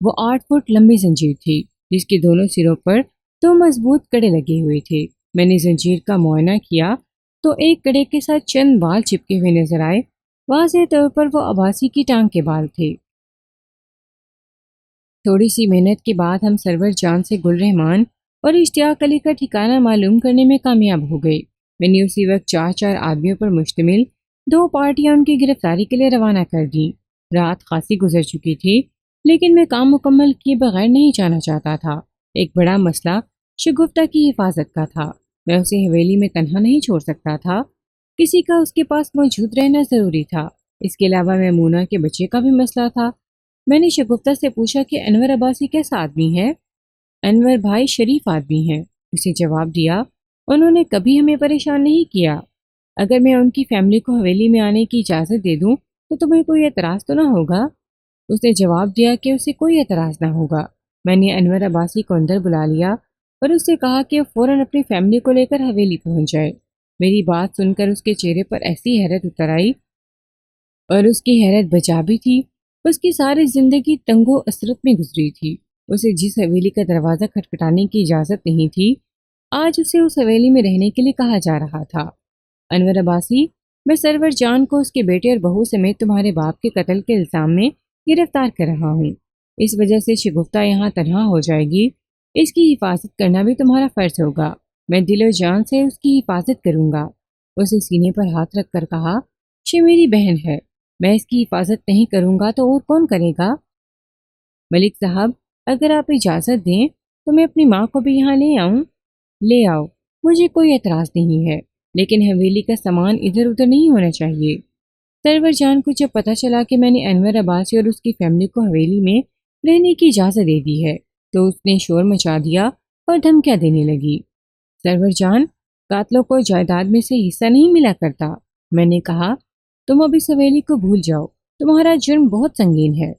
A: وہ 8 فٹ لمبی زنجیر تھی جس کے دونوں سروں پر 2 مضبوط کڑے لگے ہوئے تھے۔ میں نے زنجیر کا معائنہ کیا تو ایک کڑے کے ساتھ چند بال چپکے ہوئے نظر آئے۔ واضح طور پر وہ عباسی کی ٹانگ کے بال تھے۔ تھوڑی سی محنت کے بعد ہم سرور جان سے گل رحمان اور اشتیاق علی کا ٹھکانہ معلوم کرنے میں کامیاب ہو گئے۔ میں نے اسی وقت 4 آدمیوں پر مشتمل 2 پارٹیاں ان کی گرفتاری کے لیے روانہ کر دیں۔ رات خاصی گزر چکی تھی لیکن میں کام مکمل کیے بغیر نہیں جانا چاہتا تھا۔ ایک بڑا مسئلہ شگفتہ کی حفاظت کا تھا۔ میں اسے حویلی میں تنہا نہیں چھوڑ سکتا تھا، کسی کا اس کے پاس موجود رہنا ضروری تھا۔ اس کے علاوہ میمونہ کے بچے کا بھی مسئلہ تھا۔ میں نے شگفتہ سے پوچھا کہ انور عباسی کیسا آدمی ہے؟ انور بھائی شریف آدمی ہے، اسے جواب دیا۔ انہوں نے کبھی ہمیں پریشان نہیں کیا۔ اگر میں ان کی فیملی کو حویلی میں آنے کی اجازت دے دوں تو تمہیں کوئی اعتراض تو نہ ہوگا؟ اس نے جواب دیا کہ اسے کوئی اعتراض نہ ہوگا۔ میں نے انور عباسی کو اندر بلا لیا اور اس سے کہا کہ وہ فوراً اپنی فیملی کو لے کر حویلی پہنچ جائے۔ میری بات سن کر اس کے چہرے پر ایسی حیرت اتر آئی اور اس کی حیرت بجا بھی تھی۔ اس کی ساری زندگی تنگ و اسرت میں گزری تھی۔ اسے جس حویلی کا دروازہ کھٹکھٹانے کی اجازت نہیں تھی آج اسے اس حویلی میں رہنے کے لیے کہا جا رہا تھا۔ انور عباسی، میں سرور جان کو اس کے بیٹے اور بہو سمیت تمہارے باپ کے قتل کے الزام میں گرفتار کر رہا ہوں۔ اس وجہ سے شگفتہ یہاں تنہا ہو جائے گی۔ اس کی حفاظت کرنا بھی تمہارا فرض ہوگا۔ میں دل و جان سے اس کی حفاظت کروں گا۔ اسے سینے پر ہاتھ رکھ کر کہا، یہ میری بہن ہے، میں اس کی حفاظت نہیں کروں گا تو اور کون کرے گا؟ ملک صاحب، اگر آپ اجازت دیں تو میں اپنی ماں کو بھی یہاں لے آؤں؟ لے آؤ، مجھے کوئی اعتراض نہیں ہے، لیکن حویلی کا سامان ادھر ادھر نہیں ہونا چاہیے۔ سرور جان کو جب پتہ چلا کہ میں نے انور عباسی اور اس کی فیملی کو حویلی میں رہنے کی اجازت دے دی ہے تو اس نے شور مچا دیا اور دھمکیاں دینے لگی۔ سرور جان، قاتلوں کو جائیداد میں سے حصہ نہیں ملا کرتا، میں نے کہا۔ تم اب اس حویلی کو بھول جاؤ، تمہارا جرم بہت سنگین ہے۔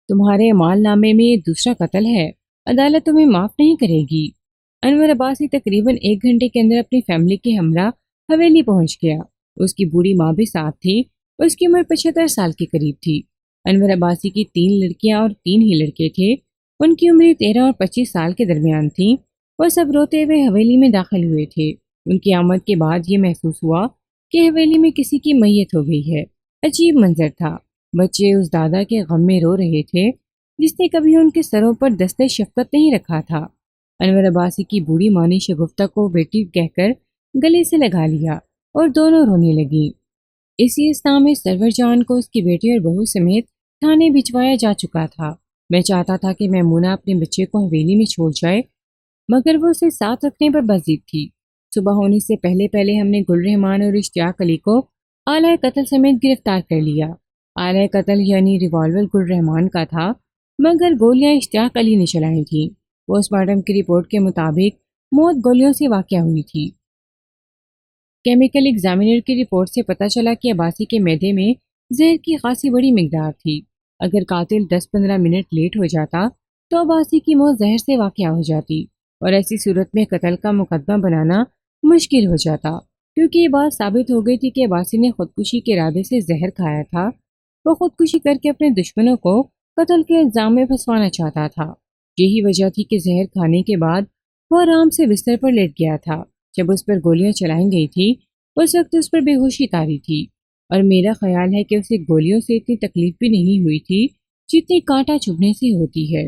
A: تمہارے مال نامے میں یہ دوسرا قتل ہے، عدالت تمہیں معاف نہیں کرے گی۔ انور عباسی تقریباً 1 گھنٹے کے اندر اپنی فیملی کے ہمراہ حویلی پہنچ گیا۔ اس کی بوڑھی ماں بھی ساتھ تھی۔ اس کی عمر 75 سال کے قریب تھی۔ انور عباسی کی 3 لڑکیاں اور 3 ہی لڑکے تھے۔ ان کی عمریں 13 اور 25 سال کے درمیان تھیں۔ وہ سب روتے ہوئے حویلی میں داخل ہوئے تھے۔ ان کی آمد کے بعد یہ محسوس ہوا کہ حویلی میں کسی کی میت ہو گئی ہے۔ عجیب منظر تھا۔ بچے اس دادا کے غم میں رو رہے تھے جس نے کبھی ان کے سروں پر دستِ شفقت نہیں رکھا تھا۔ انور عباسی کی بوڑھی ماں نے شگفتہ کو بیٹی کہہ کر گلے سے لگا لیا اور دونوں رونے لگیں۔ اسی اثناء میں سرور جان کو اس کی بیٹی اور بہو سمیت تھانے بھجوایا جا چکا تھا۔ میں چاہتا تھا کہ میمونہ اپنے بچے کو حویلی میں چھوڑ جائے مگر وہ اسے ساتھ رکھنے پر بضد تھی۔ صبح ہونے سے پہلے پہلے ہم نے گل رحمان اور اشتیاق علی کو آلۂ قتل سمیت گرفتار کر لیا۔ آلۂ قتل یعنی ریوالور گل رحمان کا تھا مگر گولیاں اشتیاق علی نے چلائی تھیں۔ پوسٹ مارٹم کی رپورٹ کے مطابق موت گولیوں سے واقع ہوئی تھی۔ کیمیکل ایگزامینر کی رپورٹ سے پتہ چلا کہ عباسی کے معدے میں زہر کی خاصی بڑی مقدار تھی۔ اگر قاتل 10-15 منٹ لیٹ ہو جاتا تو عباسی کی موت زہر سے واقع ہو جاتی اور ایسی صورت میں قتل کا مقدمہ بنانا مشکل ہو جاتا، کیونکہ یہ بات ثابت ہو گئی تھی کہ عباسی نے خودکشی کے ارادے سے زہر کھایا تھا۔ وہ خودکشی کر کے اپنے دشمنوں کو قتل کے الزام میں پھنسوانا چاہتا تھا۔ یہی وجہ تھی کہ زہر کھانے کے بعد وہ آرام سے بستر پر لیٹ گیا تھا۔ جب اس پر گولیاں چلائی گئی تھی اس وقت اس پر بے ہوشی طاری تھی اور میرا خیال ہے کہ اسے گولیوں سے اتنی تکلیف بھی نہیں ہوئی تھی جتنی کانٹا چبھنے سے ہوتی ہے۔